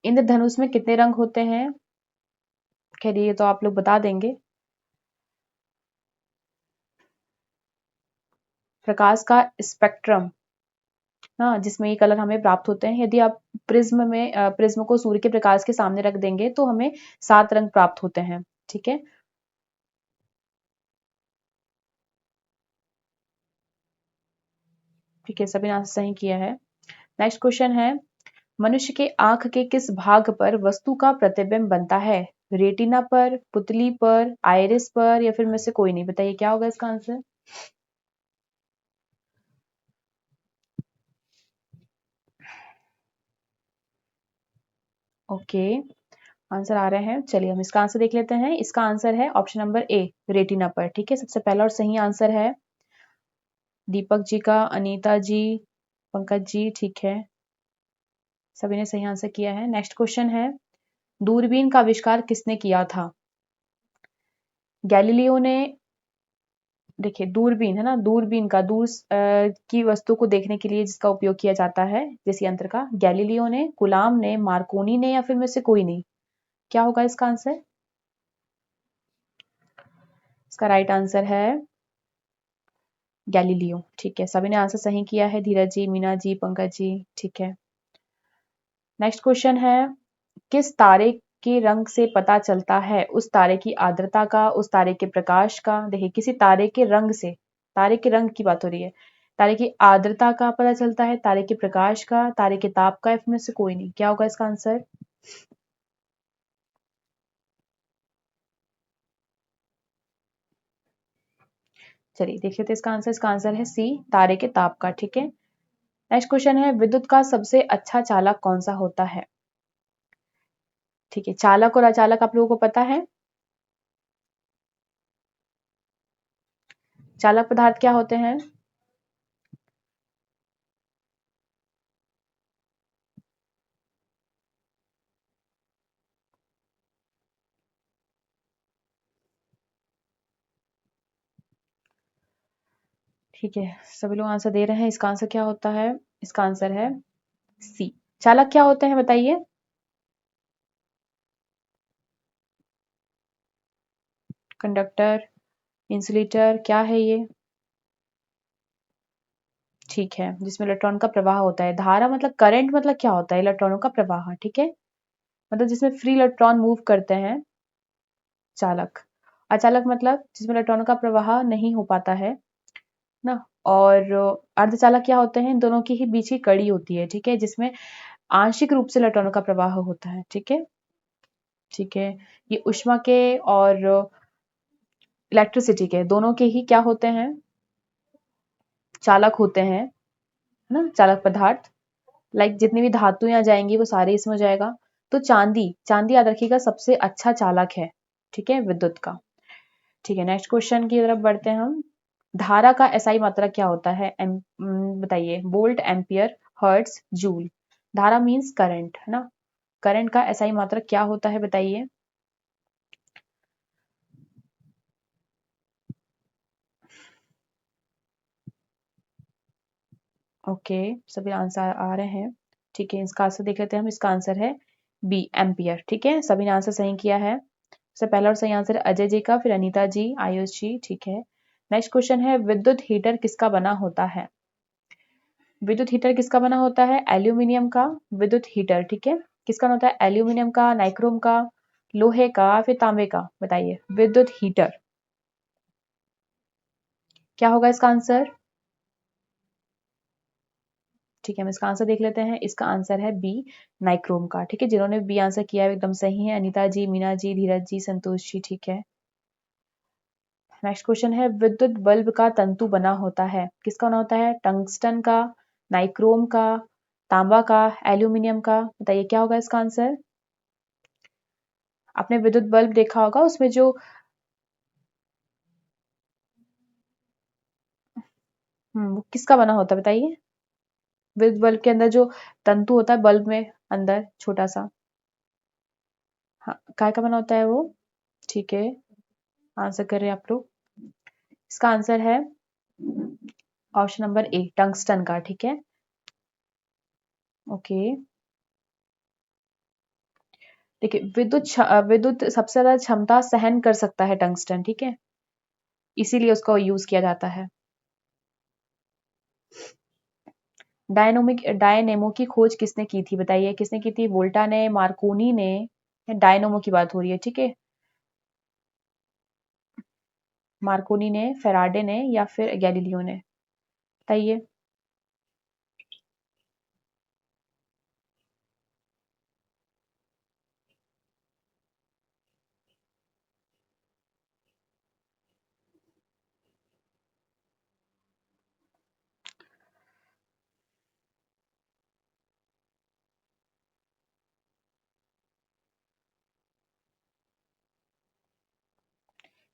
इंद्रधनुष में कितने रंग होते हैं। खैर ये तो आप लोग बता देंगे। प्रकाश का स्पेक्ट्रम, हाँ, जिसमें ये कलर हमें प्राप्त होते हैं, यदि आप प्रिज्म को सूर्य के प्रकाश के सामने रख देंगे तो हमें 7 रंग प्राप्त होते हैं। ठीक है, ठीक है, सभी ने आंसर सही किया है। नेक्स्ट क्वेश्चन है, मनुष्य के आंख के किस भाग पर वस्तु का प्रतिबिंब बनता है। रेटिना पर, पुतली पर, आइरिस पर या फिर में से कोई नहीं, बताइए क्या होगा इसका आंसर। ओके, आंसर आ रहे हैं, चलिए हम इसका आंसर देख लेते हैं। इसका आंसर है ऑप्शन नंबर ए, रेटिना पर। ठीक है, सबसे पहला और सही आंसर है दीपक जी का, अनीता जी, पंकज जी, ठीक है, सभी ने सही आंसर किया है। नेक्स्ट क्वेश्चन है, दूरबीन का आविष्कार किसने किया था। गैलीलियो ने, देखिए दूरबीन है ना, दूरबीन का की वस्तु को देखने के लिए जिसका उपयोग किया जाता है, जिस यंत्र का, गैलीलियो ने, गुलाम ने, मार्कोनी ने या फिर में से कोई नहीं, क्या होगा इसका आंसर। इसका राइट आंसर है गैलीलियो। ठीक है, सभी ने आंसर सही किया है, धीरज जी, मीना जी, पंकज जी, ठीक है। नेक्स्ट क्वेश्चन है, किस तारे के रंग से पता चलता है उस तारे की आर्द्रता का, उस तारे के प्रकाश का। देखिए किसी तारे के रंग से, तारे के रंग की बात हो रही है, तारे की आर्द्रता का पता चलता है, तारे के प्रकाश का, तारे के ताप का, इसमें से कोई नहीं, क्या होगा इसका आंसर। चलिए देख लेते हैं इसका आंसर। इसका आंसर है सी, तारे के ताप का। ठीक है, नेक्स्ट क्वेश्चन है, विद्युत का सबसे अच्छा चालक कौन सा होता है। ठीक है, चालक और अचालक आप लोगों को पता है। चालक पदार्थ क्या होते हैं। ठीक है, सभी लोग आंसर दे रहे हैं। इसका आंसर क्या होता है। इसका आंसर है सी, चालक क्या होते हैं बताइए। कंडक्टर, इंसुलेटर, क्या है ये। ठीक है, जिसमें इलेक्ट्रॉन का प्रवाह होता है। धारा मतलब करंट, मतलब क्या होता है, इलेक्ट्रॉनों का प्रवाह। ठीक है, मतलब जिसमें फ्री इलेक्ट्रॉन मूव करते हैं, चालक। अचालक मतलब जिसमें इलेक्ट्रॉनों का प्रवाह नहीं हो पाता है ना। और अर्धचालक क्या होते हैं, इन दोनों की ही बीच की कड़ी होती है। ठीक है, जिसमें आंशिक रूप से इलेक्ट्रॉनों का प्रवाह होता है। ठीक है, ठीक है, ये ऊष्मा के और इलेक्ट्रिसिटी के दोनों के ही क्या होते हैं, चालक होते हैं, है ना, चालक पदार्थ। लाइक जितनी भी धातुएं जाएंगी वो सारे इसमें हो जाएगा। तो चांदी, चांदी याद रखिएगा सबसे अच्छा चालक है। ठीक है, विद्युत का। ठीक है, नेक्स्ट क्वेश्चन की तरफ बढ़ते हैं हम। धारा का एसआई मात्रक क्या होता है, बताइए। Volt, ampere, hertz, joule. धारा मीन्स करंट, है ना। करंट का एसआई मात्रक क्या होता है बताइए। ओके, सभी आंसर आ रहे हैं। ठीक है, इसका आंसर देख लेते हैं हम। इसका आंसर है बी, एम्पियर। ठीक है, सभी ने आंसर सही किया है। सबसे पहला और सही आंसर अजय जी का, फिर अनीता जी, आयुष जी। ठीक है, नेक्स्ट क्वेश्चन है, विद्युत हीटर किसका बना होता है? विद्युत हीटर किसका बना होता है? एल्यूमिनियम का विद्युत हीटर। ठीक है, किसका होता है? एल्यूमिनियम का, नाइक्रोम का, लोहे का, फिर तांबे का? बताइए, विद्युत हीटर क्या होगा इसका आंसर? ठीक है, हम इसका आंसर देख लेते हैं। इसका आंसर है बी, नाइक्रोम का। ठीक है, जिन्होंने बी आंसर किया है एकदम सही है, अनीता जी, मीना जी, धीरज जी, संतोष जी। ठीक है, नेक्स्ट क्वेश्चन है, विद्युत बल्ब का तंतु बना होता है, किसका बना होता है? टंगस्टन का, नाइक्रोम का, तांबा का, एल्यूमिनियम का? बताइए क्या होगा इसका आंसर? आपने विद्युत बल्ब देखा होगा, उसमें जो वो किसका बना होता है बताइए? विद्युत बल्ब के अंदर जो तंतु होता है बल्ब में अंदर छोटा सा, हाँ, काय का बना होता है वो? ठीक है, आंसर कर रहे हैं आप लोग। इसका आंसर है ऑप्शन नंबर ए, टंगस्टन का। ठीक है, ओके। देखिए, विद्युत सबसे ज्यादा क्षमता सहन कर सकता है टंगस्टन। ठीक है, इसीलिए उसका यूज किया जाता है। डायनेमो की खोज किसने की थी? बताइए, किसने की थी? वोल्टा ने, मार्कोनी ने, या डायनेमो की बात हो रही है? ठीक है, मार्कोनी ने, फेराडे ने, या फिर गैलीलियो ने? बताइए।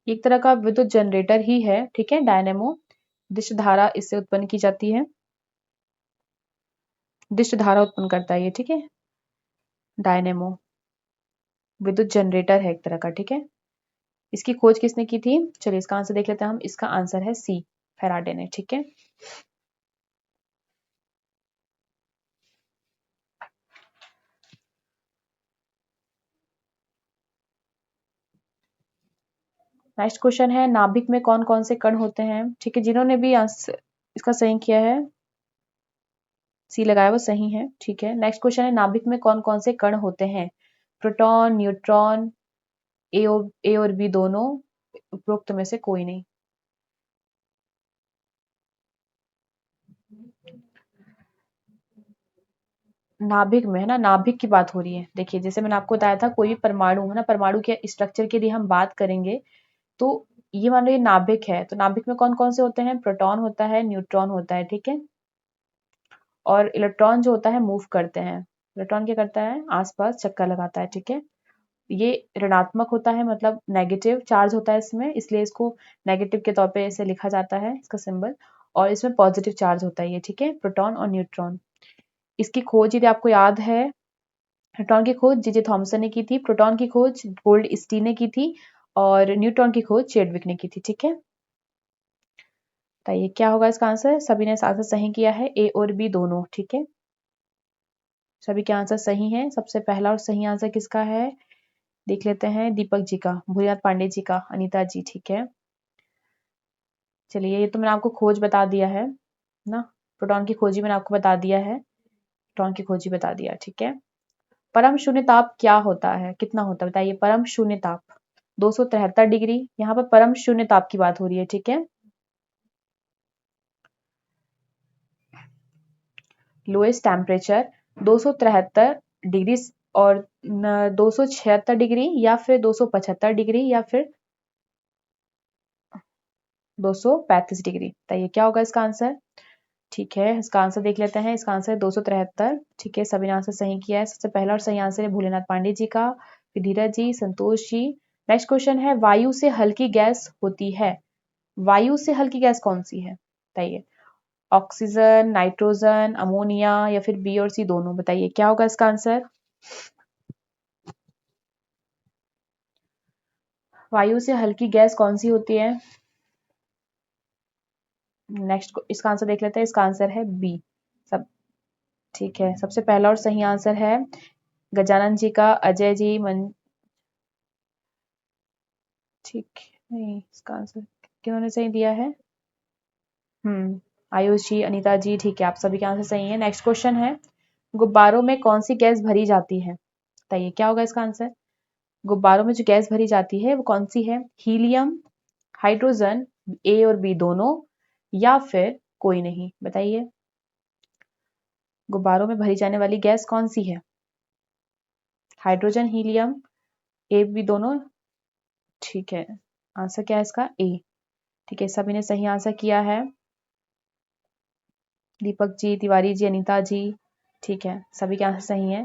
एक तरह का विद्युत जनरेटर ही है। ठीक है, डायनेमो दिश धारा इससे उत्पन्न की जाती है, दिश धारा उत्पन्न करता है ये। ठीक है, डायनेमो विद्युत जनरेटर है एक तरह का। ठीक है, इसकी खोज किसने की थी? चलिए इसका आंसर देख लेते हैं हम। इसका आंसर है सी, फेराडे ने। ठीक है, नेक्स्ट क्वेश्चन है, नाभिक में कौन कौन से कण होते हैं? ठीक है, जिन्होंने भी आंसर इसका सही किया है, सी लगाया, वो सही है। ठीक है, नेक्स्ट क्वेश्चन है, नाभिक में कौन कौन से कण होते हैं? प्रोटॉन, न्यूट्रॉन, ए और बी दोनों, उपरोक्त में से कोई नहीं? नाभिक में है ना, नाभिक की बात हो रही है। देखिए, जैसे मैंने आपको बताया था, कोई भी परमाणु है ना, परमाणु के स्ट्रक्चर के लिए हम बात करेंगे, तो ये मान लो ये नाभिक है, तो नाभिक में कौन कौन से होते हैं? प्रोटॉन होता है, न्यूट्रॉन होता है। ठीक है, और इलेक्ट्रॉन जो होता है मूव करते हैं। इलेक्ट्रॉन क्या करता है? आसपास चक्कर लगाता है। ठीक है, ये ऋणात्मक होता है, मतलब नेगेटिव चार्ज होता है इसमें, इसलिए इसको नेगेटिव के तौर पे इसे लिखा जाता है, इसका सिंबल। और इसमें पॉजिटिव चार्ज होता है ये। ठीक है, प्रोटॉन और न्यूट्रॉन। इसकी खोज यदि आपको याद है, प्रोटॉन की खोज जे जे थॉमसन ने की थी, प्रोटॉन की खोज गोल्ड स्टीन ने की थी, और न्यूट्रॉन की खोज चेडविक ने की थी। ठीक है, बताइए क्या होगा इसका आंसर? सभी ने आंसर सही किया है, ए और बी दोनों। ठीक है, सभी के आंसर सही हैं। सबसे पहला और सही आंसर किसका है, देख लेते हैं। दीपक जी का, भूरिनाथ पांडे जी का, अनीता जी। ठीक है, चलिए, ये तो मैंने आपको खोज बता दिया है ना, प्रोटॉन की खोजी मैंने आपको बता दिया है, न्यूट्रॉन की खोजी बता दिया। ठीक है, परम शून्य ताप क्या होता है? कितना होता है बताइए? परम शून्य ताप 273 डिग्री। यहाँ पर परम शून्य ताप की बात हो रही है। ठीक है, लोएस्ट टेम्परेचर 273 डिग्री, और 276 डिग्री, या फिर 275 डिग्री, या फिर 235 डिग्री? बताइए क्या होगा इसका आंसर? ठीक है, इसका आंसर देख लेते हैं। इसका आंसर है 273। ठीक है, सभी ने आंसर सही किया है। सबसे पहला और सही आंसर है भोलेनाथ पांडे जी का, फिर धीरज जी, संतोष जी। नेक्स्ट क्वेश्चन है, वायु से हल्की गैस होती है, वायु से हल्की गैस कौन सी है? बताइए, ऑक्सीजन, नाइट्रोजन, अमोनिया, या फिर बी और सी दोनों? बताइए क्या होगा इसका आंसर? वायु से हल्की गैस कौन सी होती है? नेक्स्ट इसका आंसर देख लेते हैं। इसका आंसर है बी, सब। ठीक है, सबसे पहला और सही आंसर है गजानन जी का, अजय जी मन। ठीक, नहीं इसका आंसर किन्होंने सही दिया है? आयुष जी, अनीता जी, ठीक है, आप सभी के आंसर सही है। नेक्स्ट क्वेश्चन है, गुब्बारों में कौन सी गैस भरी जाती है? बताइए क्या होगा इसका आंसर। गुब्बारों में जो गैस भरी जाती है वो कौन सी है? हीलियम, हाइड्रोजन, ए और बी दोनों, या फिर कोई नहीं? बताइए, गुब्बारों में भरी जाने वाली गैस कौन सी है? हाइड्रोजन, हीलियम, ए बी दोनों? ठीक है, आंसर क्या है इसका? ए। ठीक है, सभी ने सही आंसर किया है। दीपक जी, तिवारी जी, अनीता जी, ठीक है, सभी के आंसर सही है।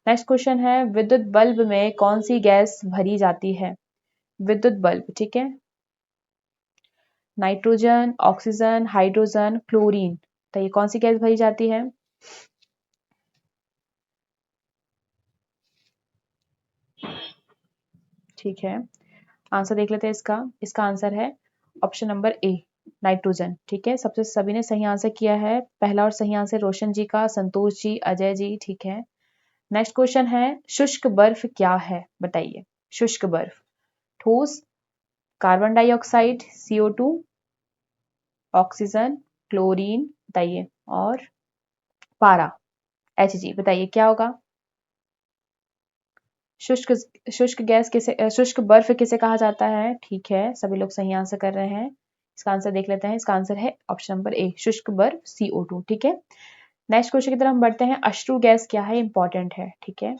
नेक्स्ट क्वेश्चन है, विद्युत बल्ब में कौन सी गैस भरी जाती है? विद्युत बल्ब, ठीक है, नाइट्रोजन, ऑक्सीजन, हाइड्रोजन, क्लोरीन, तो ये कौन सी गैस भरी जाती है? ठीक है, आंसर देख लेते हैं इसका। इसका आंसर है ऑप्शन नंबर ए, नाइट्रोजन। ठीक है, सबसे सभी ने सही आंसर किया है। पहला और सही आंसर रोशन जी का, संतोष जी, अजय जी, ठीक है। नेक्स्ट क्वेश्चन है, शुष्क बर्फ क्या है? बताइए, शुष्क बर्फ, ठोस, carbon dioxide, CO2, oxygen, chlorine, बताइए, और पारा, Hg, बताइए क्या होगा? शुष्क शुष्क गैस किसे शुष्क बर्फ किसे कहा जाता है? ठीक है, सभी लोग सही आंसर कर रहे हैं। इसका आंसर देख लेते हैं। इसका आंसर है ऑप्शन नंबर ए, शुष्क बर्फ, CO2। ठीक है, नेक्स्ट क्वेश्चन की तरफ हम बढ़ते हैं। अश्रु गैस क्या है? इंपॉर्टेंट है, ठीक है,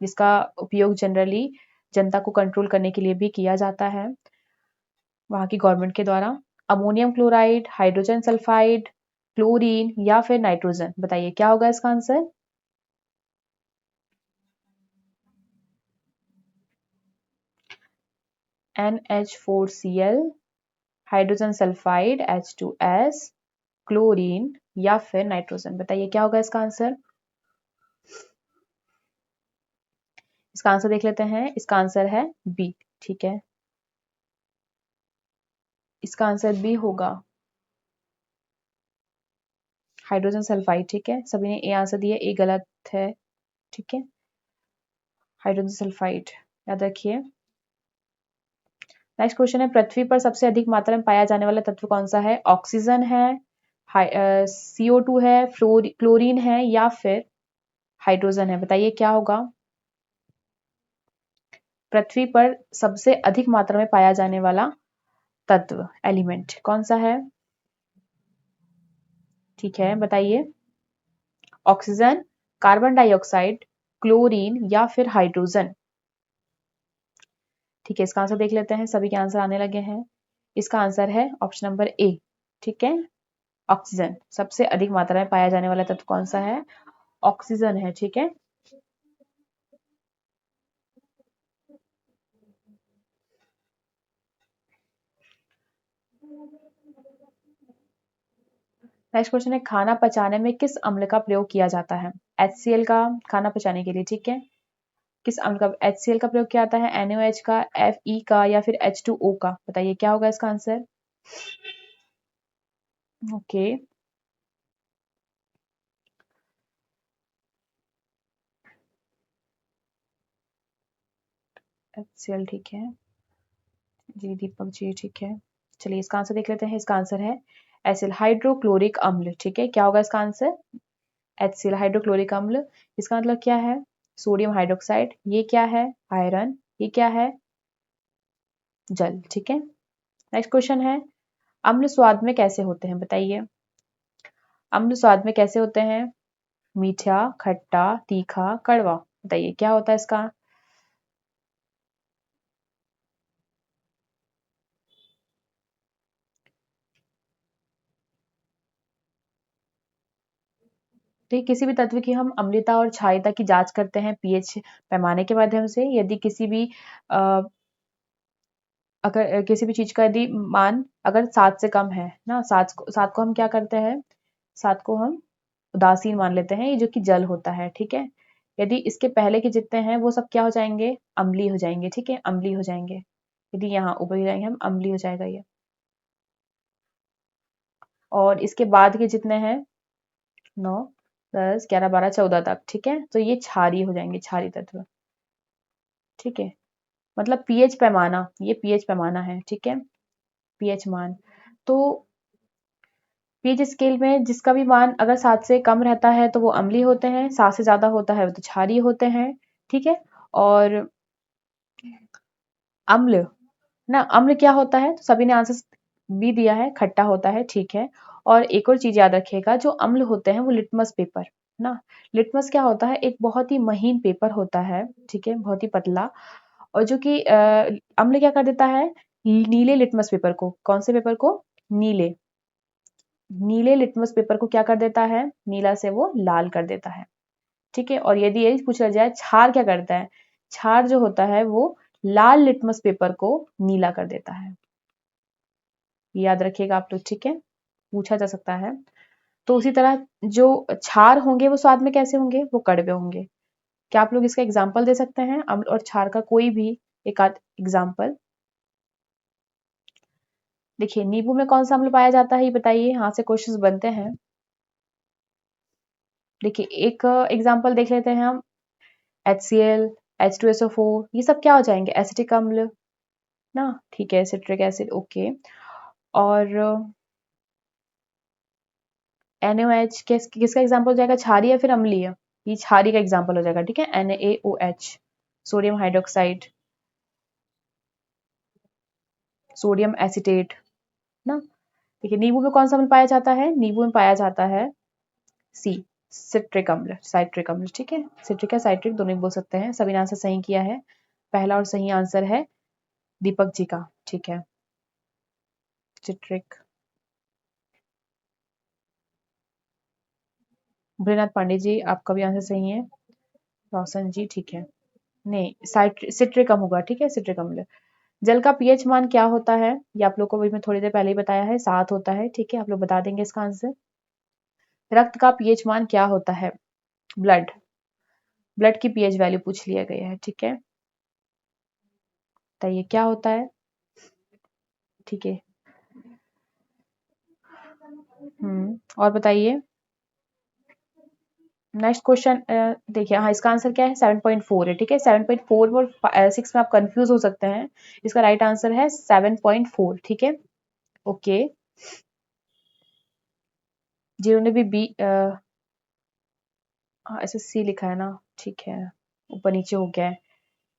जिसका उपयोग जनरली जनता को कंट्रोल करने के लिए भी किया जाता है वहां की गवर्नमेंट के द्वारा। Ammonium chloride, hydrogen sulphide, chlorine, या फिर नाइट्रोजन? बताइए क्या होगा इसका answer. NH4Cl, hydrogen sulphide H2S, chlorine, या फिर नाइट्रोजन? बताइए क्या होगा इसका आंसर। इसका आंसर देख लेते हैं। इसका आंसर है बी, ठीक है, इसका आंसर बी होगा, हाइड्रोजन सल्फाइड। ठीक है, सभी ने ए आंसर दिया, ए गलत है। ठीक है, हाइड्रोजन सल्फाइड याद रखिए। नेक्स्ट क्वेश्चन है, पृथ्वी पर सबसे अधिक मात्रा में पाया जाने वाला तत्व कौन सा है? ऑक्सीजन है, CO2 है, क्लोरीन है, या फिर हाइड्रोजन है? बताइए क्या होगा। पृथ्वी पर सबसे अधिक मात्रा में पाया जाने वाला तत्व, एलिमेंट कौन सा है? ठीक है, बताइए, ऑक्सीजन, कार्बन डाइऑक्साइड, क्लोरीन, या फिर हाइड्रोजन? ठीक है, इसका आंसर देख लेते हैं। सभी के आंसर आने लगे हैं। इसका आंसर है ऑप्शन नंबर ए, ठीक है, ऑक्सीजन। सबसे अधिक मात्रा में पाया जाने वाला तत्व कौन सा है? ऑक्सीजन है। ठीक है, नेक्स्ट क्वेश्चन है, खाना पचाने में किस अम्ल का प्रयोग किया जाता है? HCl का, खाना पचाने के लिए। ठीक है, किस अम्ल का HCl का प्रयोग किया जाता है? NaOH का, Fe का, या फिर H2O का? बताइए क्या होगा इसका आंसर। ओके, HCl, ठीक है जी, दीपक जी, ठीक है। चलिए इसका आंसर देख लेते हैं। इसका आंसर है एसिल हाइड्रोक्लोरिक अम्ल। ठीक है, क्या होगा इसका आंसर? HCl, हाइड्रोक्लोरिक अम्ल। इसका मतलब क्या है? Sodium hydroxide. ये क्या है? आयरन। ये क्या है? जल। ठीक है, नेक्स्ट क्वेश्चन है, अम्ल स्वाद में कैसे होते हैं? बताइए, अम्ल स्वाद में कैसे होते हैं? मीठा, खट्टा, तीखा, कड़वा? बताइए क्या होता है इसका। देखिए, किसी भी तत्व की हम अम्लता और क्षारीयता की जांच करते हैं पीएच पैमाने के माध्यम से। यदि किसी भी अगर किसी भी चीज का यदि मान अगर 7 से कम है ना, 7 को हम क्या करते हैं, 7 को हम उदासीन मान लेते हैं, ये जो कि जल होता है। ठीक है, यदि इसके पहले के जितने हैं वो सब क्या हो जाएंगे? अम्लीय हो जाएंगे। ठीक है, अम्लीय हो जाएंगे। यदि यहाँ ऊपर जाएंगे हम, अम्लीय हो जाएगा ये। और इसके बाद के जितने हैं 9, 10, 11, 12, 14 तक, ठीक है। तो ये क्षारीय हो जाएंगे, क्षारीय तत्व, ठीक है। मतलब पीएच पैमाना, ये पीएच पैमाना है, ठीक है, पीएच मान। तो पीएच स्केल में जिसका भी मान अगर 7 से कम रहता है तो वो अम्लीय होते हैं, 7 से ज्यादा होता है वो तो क्षारीय होते हैं, ठीक है। और अम्ल ना, अम्ल क्या होता है, तो सभी ने आंसर भी दिया है, खट्टा होता है, ठीक है। और एक और चीज याद रखिएगा, जो अम्ल होते हैं वो लिटमस पेपर ना, लिटमस क्या होता है, एक बहुत ही महीन पेपर होता है, ठीक है, बहुत ही पतला। और जो कि अम्ल क्या कर देता है, नीले लिटमस पेपर को, कौन से पेपर को, नीले, नीले लिटमस पेपर को क्या कर देता है, नीला से वो लाल कर देता है, ठीक है। और यदि यही पूछा जाए क्षार क्या करता है, क्षार जो होता है वो लाल लिटमस पेपर को नीला कर देता है, याद रखिएगा आप लोग, ठीक है, पूछा जा सकता है। तो उसी तरह जो क्षार होंगे वो स्वाद में कैसे होंगे, वो कड़वे होंगे। क्या आप लोग इसका एग्जाम्पल दे सकते हैं, अम्ल और क्षार का कोई भी एक आध एग्जाम्पल। देखिए नींबू में कौन सा अम्ल पाया जाता है, ये बताइए, यहाँ से क्वेश्चंस बनते हैं। देखिए एक एग्जाम्पल देख लेते हैं हम, HCl, H2SO4, ये सब क्या हो जाएंगे, एसिटिक अम्ल ना, ठीक है, सिट्रिक एसिड, ओके। और NaOH किसका एग्जाम्पल हो जाएगा, क्षारीय या फिर अम्लीय, ये क्षारीय का एग्जाम्पल हो जाएगा, ठीक है, NaOH, sodium hydroxide, sodium acetate ना। देखिए नींबू में कौन सा अम्ल पाया जाता है, नींबू में पाया जाता है सी, सिट्रिक अम्ल, साइट्रिक अम्ल, ठीक है, सिट्रिक या साइट्रिक दोनों ही बोल सकते हैं। सभी ने आंसर सही किया है, पहला और सही आंसर है दीपक जी का, ठीक है, सिट्रिक। भोलेनाथ पांडे जी आपका भी आंसर सही है, रोशन जी, ठीक है, नहीं सिट्रिक अम्ल होगा, ठीक है, सिट्रिक अम्ल। जल का पीएच मान क्या होता है, ये आप लोग को भी मैं थोड़ी देर पहले ही बताया है, 7 होता है, ठीक है, आप लोग बता देंगे इसका आंसर। रक्त का पीएच मान क्या होता है, ब्लड, ब्लड की पीएच वैल्यू पूछ लिया गया है, ठीक है, बताइए क्या होता है, ठीक है। और बताइए नेक्स्ट क्वेश्चन। देखिए हाँ, इसका आंसर क्या है, 7.4 है, ठीक है, 7.4 और 6 में आप कंफ्यूज हो सकते हैं, इसका राइट आंसर है 7.4, ठीक है, ओके। जिन्होंने भी बी SSC लिखा है ना, ठीक है, ऊपर नीचे हो गया है,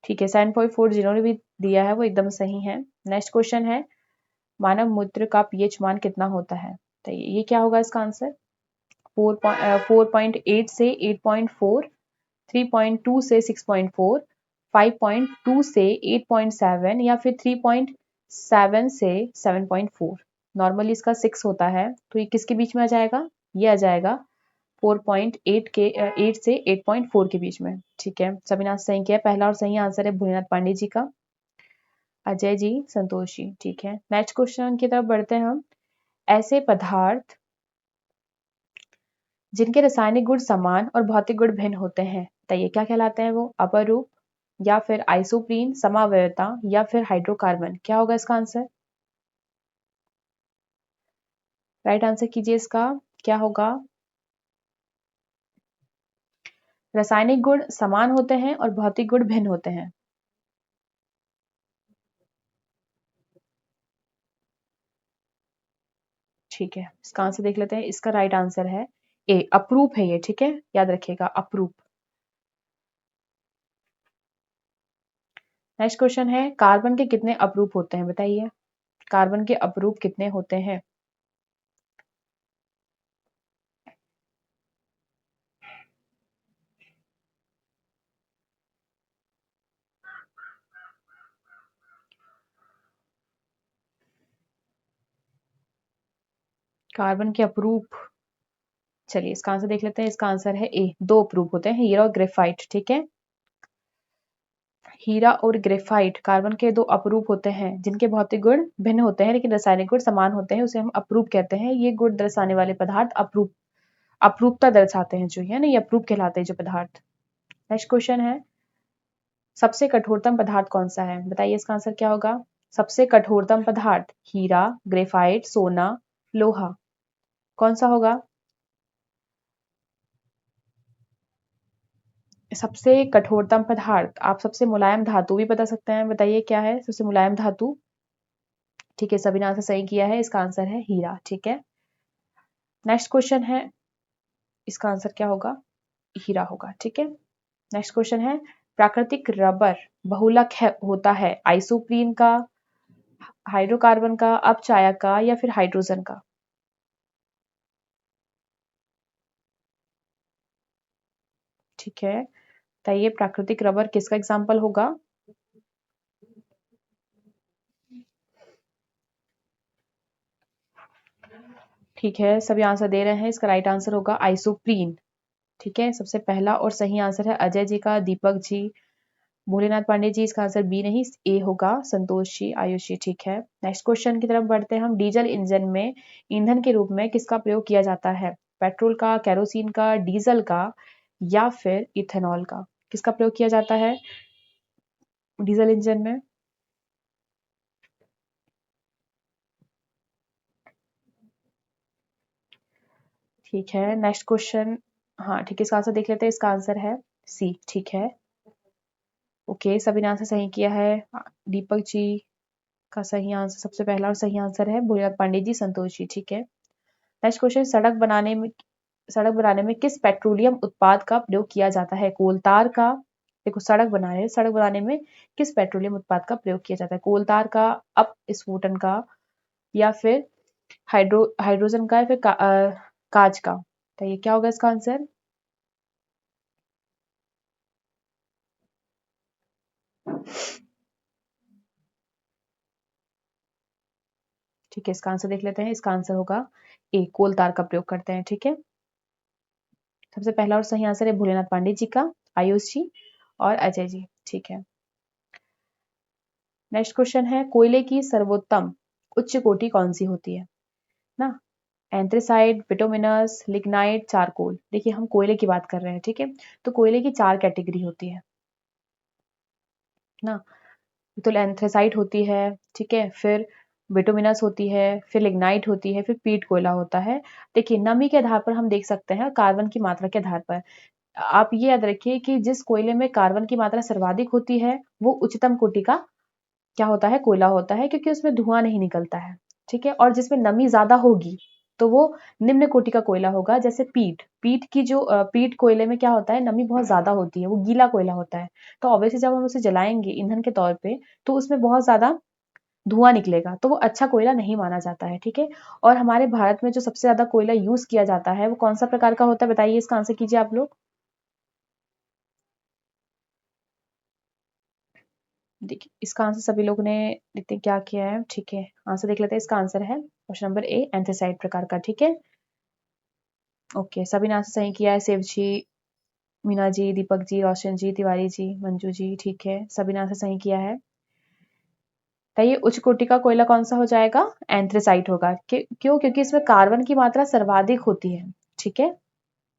ठीक है, 7.4 जिन्होंने भी दिया है वो एकदम सही है। नेक्स्ट क्वेश्चन है, मानव मूत्र का पीएच मान कितना होता है, तो ये क्या होगा इसका आंसर, 4.8 से 8.4, 3.2 से 6.4, 5.2 से 8.7 या फिर 3.7 से 7.4। नॉर्मली इसका 6 होता है, तो ये किसके बीच में आ जाएगा, ये आ जाएगा 4.8 के 8 से 8.4 के बीच में, ठीक है। सभी ने आंसर सही किया, पहला और सही आंसर है भोलेनाथ पांडे जी का, अजय जी, संतोष जी, ठीक है। नेक्स्ट क्वेश्चन की तरफ बढ़ते हैं हम, ऐसे पदार्थ जिनके रासायनिक गुण समान और भौतिक गुण भिन्न होते हैं, बताइए क्या कहलाते हैं वो, अपरूप या फिर आइसोप्रीन, समावयवता या फिर हाइड्रोकार्बन, क्या होगा इसका आंसर, राइट आंसर कीजिए इसका, क्या होगा, रासायनिक गुण समान होते हैं और भौतिक गुण भिन्न होते हैं, ठीक है, इसका आंसर देख लेते हैं, इसका राइट आंसर है ए, अपरूप है ये, ठीक है, याद रखिएगा अपरूप। नेक्स्ट क्वेश्चन है, कार्बन के कितने अपरूप होते हैं, बताइए कार्बन के अपरूप कितने होते हैं। कार्बन के अपरूप, चलिए इसका आंसर देख लेते हैं, इसका आंसर है ए, 2 अपरूप होते हैं, हीरा और ग्रेफाइट, ठीक है, हीरा और ग्रेफाइट कार्बन के 2 अपरूप होते हैं जिनके भौतिक गुण भिन्न होते हैं लेकिन रासायनिक गुण समान होते हैं, उसे हम अपरूप कहते हैं। ये गुण दर्शाने वाले पदार्थ अपरूप, अपरूपता दर्शाते हैं, जो है ना, ये अपरूप कहलाते हैं जो पदार्थ। नेक्स्ट क्वेश्चन है, सबसे कठोरतम पदार्थ कौन सा है, बताइए इसका आंसर क्या होगा, सबसे कठोरतम पदार्थ, हीरा, ग्रेफाइट, सोना, लोहा, कौन सा होगा, सबसे कठोरतम पदार्थ, आप सबसे मुलायम धातु भी बता सकते हैं, बताइए क्या है सबसे मुलायम धातु। ठीक है, सभी ने आंसर सही किया है, इसका आंसर है हीरा। ठीक है, नेक्स्ट क्वेश्चन है, इसका आंसर क्या होगा, हीरा होगा। ठीक है, नेक्स्ट क्वेश्चन है, प्राकृतिक रबर बहुलक होता है आइसोप्रीन का, हाइड्रोकार्बन का, अपचायक का, या फिर हाइड्रोजन का। ठीक है, बताइए प्राकृतिक रबर किसका एग्जाम्पल होगा। ठीक है, सभी आंसर दे रहे हैं, इसका राइट आंसर होगा आइसोप्रीन। ठीक है, सबसे पहला और सही आंसर है अजय जी का, दीपक जी, भोलेनाथ पांडे जी, इसका आंसर बी नहीं, ए होगा, संतोष जी, आयुष जी। ठीक है, नेक्स्ट क्वेश्चन की तरफ बढ़ते हैं हम। डीजल इंजन में ईंधन के रूप में किसका प्रयोग किया जाता है, पेट्रोल का, केरोसिन का, डीजल का, या फिर इथेनॉल का। किसका प्रयोग किया जाता है डीजल इंजन में। ठीक है, नेक्स्ट क्वेश्चन, हाँ ठीक है, इसका आंसर देख लेते हैं, इसका आंसर है सी। ठीक है, ओके, सभी ने आंसर सही किया है। दीपक जी का सही आंसर, सबसे पहला और सही आंसर है, भोलेनाथ पांडे जी, संतोष जी। ठीक है, नेक्स्ट क्वेश्चन, सड़क बनाने में किस पेट्रोलियम उत्पाद का प्रयोग किया जाता है, कोलतार का। देखो, सड़क बनाने में किस पेट्रोलियम उत्पाद का प्रयोग किया जाता है, कोलतार का, अपस्फोटन का, या फिर हाइड्रोजन का, या फिर कांच का। तो ये क्या होगा इसका आंसर। ठीक है, इसका आंसर देख लेते हैं, इसका आंसर होगा ए, कोल तार का प्रयोग करते हैं। ठीक है, सबसे पहला और सही आंसर है भोलेनाथ पांडे जी का, आयुष जी और अजय जी। ठीक है, नेक्स्ट क्वेश्चन है, कोयले की सर्वोत्तम उच्च कोटि कौन सी होती है ना, एंथ्रेसाइट, बिटुमिनस, लिग्नाइट, चारकोल। देखिए, हम कोयले की बात कर रहे हैं। ठीक है, तो कोयले की चार कैटेगरी होती है ना, तो एंथ्रेसाइट होती है, ठीक है, फिर बिटुमिनस होती है, फिर लिग्नाइट होती है, फिर पीट कोयला होता है। देखिए, नमी के आधार पर हम देख सकते हैं, कार्बन की मात्रा के आधार पर। आप ये याद रखिए कि जिस कोयले में कार्बन की मात्रा सर्वाधिक होती है वो उच्चतम कोटि का क्या होता है, कोयला होता है, क्योंकि उसमें धुआं नहीं निकलता है। ठीक है, और जिसमें नमी ज्यादा होगी तो वो निम्न कोटि का कोयला होगा, जैसे पीट कोयले में क्या होता है, नमी बहुत ज्यादा होती है, वो गीला कोयला होता है। तो ऑब्वियसली जब हम उसे जलाएंगे ईंधन के तौर पे तो उसमें बहुत ज्यादा धुआं निकलेगा, तो वो अच्छा कोयला नहीं माना जाता है। ठीक है, और हमारे भारत में जो सबसे ज्यादा कोयला यूज किया जाता है वो कौन सा प्रकार का होता है, बताइए, इसका आंसर कीजिए आप लोग। देखिए, इसका आंसर सभी लोगों ने देखते हैं क्या किया है। ठीक है, आंसर देख लेते हैं, इसका आंसर है क्वेश्चन नंबर ए, एंथ्रेसाइट प्रकार का। ठीक है, ओके, सभी ने आंसर सही किया है, शिव जी, मीना जी, दीपक जी, रोशन जी, तिवारी जी, मंजू जी। ठीक है, सभी ने आंसर सही किया है। तो ये उच्च कोटि का कोयला कौन सा हो जाएगा, एंथ्रेसाइट होगा। क्यों, क्योंकि इसमें कार्बन की मात्रा सर्वाधिक होती है। ठीक है,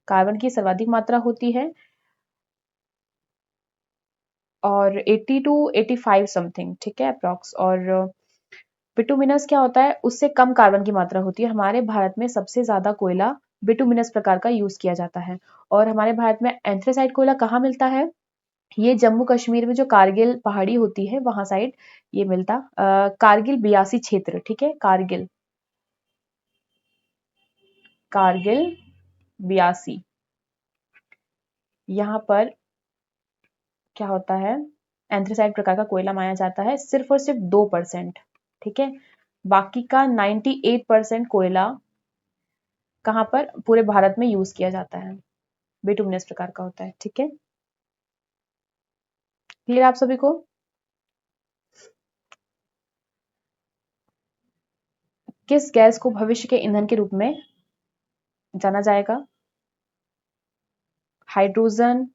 कार्बन की सर्वाधिक मात्रा होती है, और 80 टू 85 समथिंग, ठीक है, अप्रॉक्स। और बिटुमिनस क्या होता है, उससे कम कार्बन की मात्रा होती है। हमारे भारत में सबसे ज्यादा कोयला बिटुमिनस प्रकार का यूज किया जाता है। और हमारे भारत में एंथ्रेसाइट कोयला कहाँ मिलता है, ये जम्मू कश्मीर में जो कारगिल पहाड़ी होती है वहां साइड ये मिलता, कारगिल 82 क्षेत्र। ठीक है, कारगिल, कारगिल 82, यहाँ पर क्या होता है, एंथ्रेसाइट प्रकार का कोयला माना जाता है, सिर्फ और सिर्फ 2%। ठीक है, बाकी का 98% कोयला कहाँ पर, पूरे भारत में यूज किया जाता है, बिटुमिनस प्रकार का होता है। ठीक है, क्लियर आप सभी को। किस गैस को भविष्य के ईंधन के रूप में जाना जाएगा, hydrogen,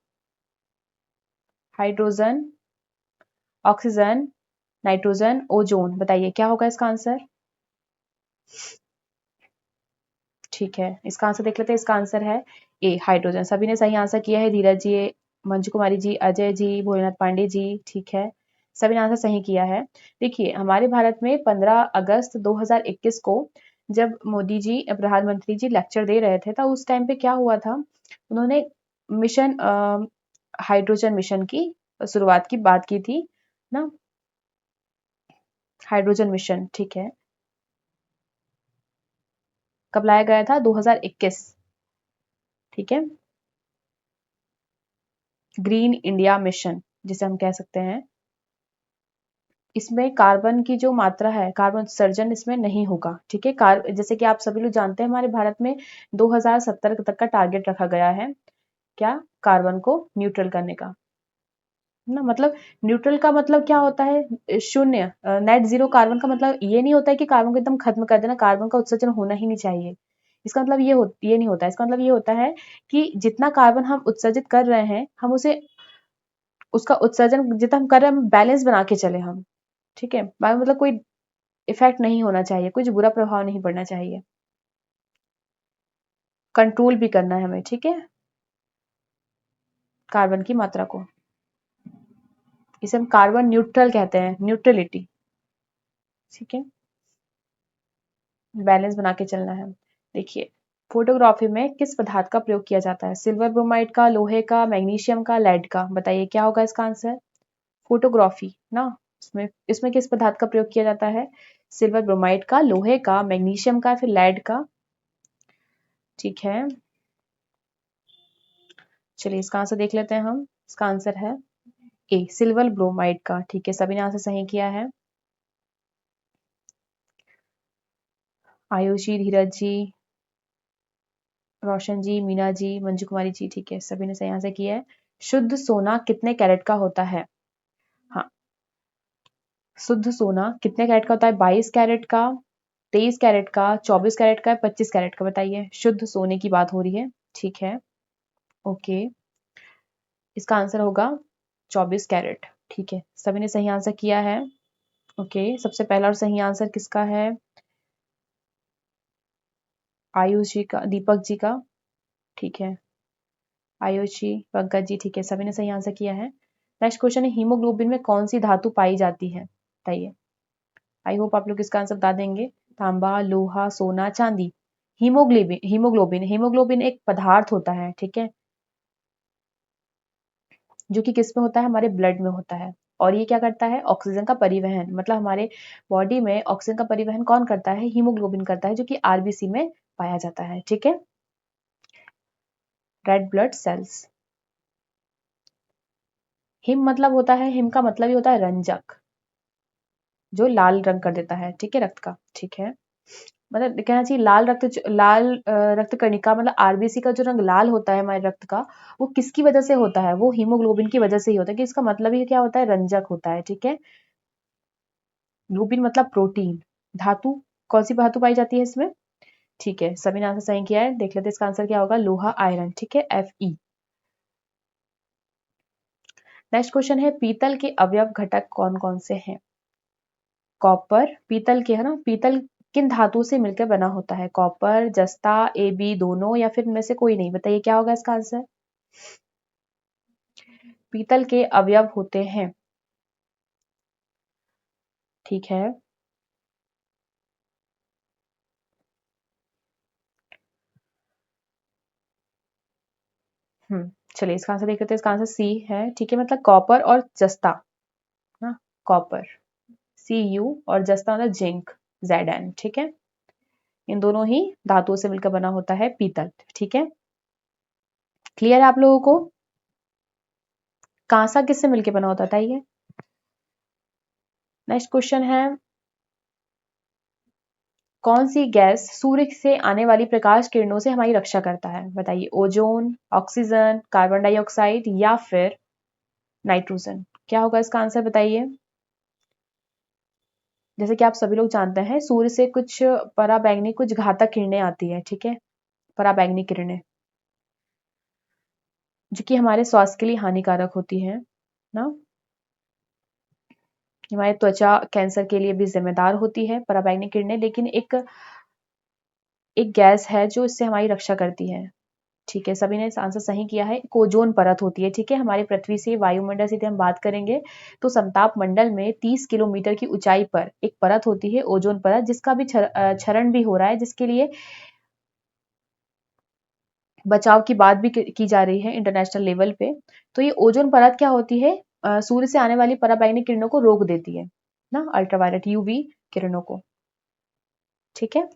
hydrogen, oxygen, nitrogen, ozone. बताइए क्या होगा इसका आंसर। ठीक है, इसका आंसर देख लेते हैं, इसका आंसर है ए, हाइड्रोजन। सभी ने सही आंसर किया है, धीरज जी, मंजू कुमारी जी, अजय जी, भोलेनाथ पांडे जी। ठीक है, सभी ने आंसर सही किया है। देखिए, हमारे भारत में 15 अगस्त 2021 को जब मोदी जी, प्रधानमंत्री जी लेक्चर दे रहे थे, तो उस टाइम पे क्या हुआ था, उन्होंने मिशन हाइड्रोजन मिशन की शुरुआत की बात की थी ना, हाइड्रोजन मिशन, ठीक है। कब लाया गया था? 2021, ठीक है। ग्रीन इंडिया मिशन जिसे हम कह सकते हैं, इसमें कार्बन की जो मात्रा है, कार्बन उत्सर्जन इसमें नहीं होगा, ठीक है। जैसे कि आप सभी लोग जानते हैं, हमारे भारत में 2070 तक का टारगेट रखा गया है, क्या? कार्बन को न्यूट्रल करने का ना। मतलब न्यूट्रल का मतलब क्या होता है? शून्य, नेट जीरो कार्बन का मतलब ये नहीं होता है कि कार्बन को एकदम खत्म कर देना, कार्बन का उत्सर्जन होना ही नहीं चाहिए। इसका मतलब ये नहीं होता है। इसका मतलब ये होता है कि जितना कार्बन हम उत्सर्जित कर रहे हैं, हम उसे, उसका उत्सर्जन जितना हम कर रहे हैं, हम बैलेंस बना के चले हम, ठीक है। मतलब कोई इफेक्ट नहीं होना चाहिए, कुछ बुरा प्रभाव नहीं पड़ना चाहिए, कंट्रोल भी करना है हमें, ठीक है, कार्बन की मात्रा को। इसे हम कार्बन न्यूट्रल कहते हैं, न्यूट्रलिटी, ठीक है। बैलेंस बना के चलना है। देखिए, फोटोग्राफी में किस पदार्थ का प्रयोग किया जाता है? सिल्वर ब्रोमाइड का, लोहे का, मैग्नीशियम का, लेड का? बताइए क्या होगा इसका आंसर? फोटोग्राफी ना, इसमें इसमें किस पदार्थ का प्रयोग किया जाता है? सिल्वर ब्रोमाइड का, लोहे का, मैग्नीशियम का, फिर लेड का, ठीक है। चलिए इसका आंसर देख लेते हैं हम। इसका आंसर है ए, सिल्वर ब्रोमाइड का, ठीक है। सभी ने आंसर सही किया है। आयुषी, धीरज जी, रोशन जी, मीना जी, मंजू कुमारी जी, ठीक है, सभी ने सही आंसर किया है। शुद्ध सोना कितने कैरेट का होता है? हाँ, शुद्ध सोना कितने कैरेट का होता है? 22 कैरेट का, 23 कैरेट का, 24 कैरेट का, 25 कैरेट का? बताइए, शुद्ध सोने की बात हो रही है, ठीक है। ओके, इसका आंसर होगा 24 कैरेट, ठीक है। सभी ने सही आंसर किया है। ओके, सबसे पहला और सही आंसर किसका है? आयुष जी का, दीपक जी का, ठीक है। आयुष जी, पंकज जी, ठीक है, सभी ने सही आंसर किया है। नेक्स्ट क्वेश्चन है, हीमोग्लोबिन में कौन सी धातु पाई जाती है? बताइए। आई होप आप लोग इसका आंसर बता देंगे। तांबा, लोहा, सोना, चांदी? हीमोग्लोबिन, हीमोग्लोबिन, हीमोग्लोबिन एक पदार्थ होता है, ठीक है, जो कि किस में होता है? हमारे ब्लड में होता है। और ये क्या करता है? ऑक्सीजन का परिवहन, मतलब हमारे बॉडी में ऑक्सीजन का परिवहन कौन करता है? हीमोग्लोबिन करता है, जो कि आरबीसी में पाया जाता है, ठीक है, रेड ब्लड सेल्स। हिम मतलब होता है, हिम का मतलब ही होता है रंजक, जो लाल रंग कर देता है, ठीक है, रक्त का, ठीक है। मतलब कहना चाहिए लाल रक्त, लाल रक्त कणिका, मतलब आरबीसी का जो रंग लाल होता है हमारे रक्त का, वो किसकी वजह से होता है? वो हीमोग्लोबिन की वजह से ही होता है, कि इसका मतलब ही क्या होता है? रंजक होता है, ठीक है। ग्लोबिन मतलब प्रोटीन। धातु, कौन सी धातु पाई जाती है इसमें? ठीक है, सभी ने आंसर सही किया है। देख लेते हैं इसका आंसर क्या होगा। लोहा, आयरन, ठीक है, Fe। नेक्स्ट क्वेश्चन है, पीतल के अवयव घटक कौन कौन से हैं? कॉपर, पीतल के है ना, पीतल किन धातुओं से मिलकर बना होता है? कॉपर, जस्ता, AB दोनों, या फिर इनमें से कोई नहीं? बताइए क्या होगा इसका आंसर। पीतल के अवयव होते हैं, ठीक है। चलिए इसका आंसर देख लेते हैं। इसका आंसर सी है, ठीक है, मतलब कॉपर और जस्ता ना, कॉपर Cu और जस्ता मतलब जिंक, Zn, ठीक है। इन दोनों ही धातुओं से मिलकर बना होता है पीतल, ठीक है। क्लियर है आप लोगों को? कांसा किससे मिलकर बना होता है बताइए। नेक्स्ट क्वेश्चन है, कौन सी गैस सूर्य से आने वाली प्रकाश किरणों से हमारी रक्षा करता है? बताइए, ओजोन, ऑक्सीजन, कार्बन डाइऑक्साइड, या फिर नाइट्रोजन? क्या होगा इसका आंसर बताइए। जैसे कि आप सभी लोग जानते हैं, सूर्य से कुछ पराबैंगनी, कुछ घातक किरणें आती है, ठीक है, पराबैंगनी किरणें, जो कि हमारे स्वास्थ्य के लिए हानिकारक होती है ना। हमारे त्वचा कैंसर के लिए भी जिम्मेदार होती है पराबैंगनी किरणें, लेकिन एक एक गैस है जो इससे हमारी रक्षा करती है, ठीक है। सभी ने इस आंसर सही किया है। एक ओजोन परत होती है, ठीक है, हमारी पृथ्वी से, वायुमंडल से हम बात करेंगे तो समताप मंडल में 30 किलोमीटर की ऊंचाई पर एक परत होती है, ओजोन परत, जिसका भी क्षरण भी हो रहा है, जिसके लिए बचाव की बात भी की जा रही है इंटरनेशनल लेवल पे। तो ये ओजोन परत क्या होती है, सूर्य से आने वाली पराबैंगनी किरणों को रोक देती है ना, अल्ट्रावायलेट यूवी किरणों को। ठीक है,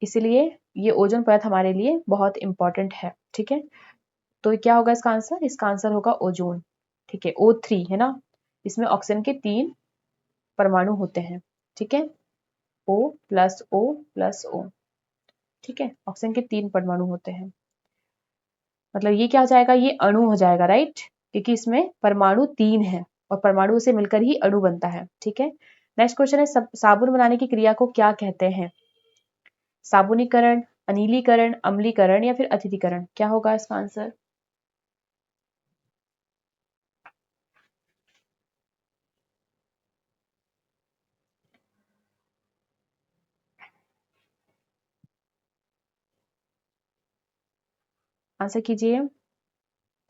इसलिए ये ओजोन परत हमारे लिए बहुत इंपॉर्टेंट है। ठीक है, तो क्या होगा इसका आंसर, इसका आंसर होगा ओजोन। ठीक है, O3 है ना, इसमें ऑक्सीजन के 3 परमाणु होते हैं। ठीक है, O+O+O। ठीक है, ऑक्सीजन के 3 परमाणु होते हैं, मतलब ये क्या हो जाएगा, ये अणु हो जाएगा, राइट, क्योंकि इसमें परमाणु 3 है और परमाणु से मिलकर ही अणु बनता है। ठीक है, नेक्स्ट क्वेश्चन है, साबुन बनाने की क्रिया को क्या कहते हैं? साबुनीकरण, अनिलीकरण, अम्लीकरण या फिर अतिथीकरण, क्या होगा इसका आंसर? आंसर कीजिए।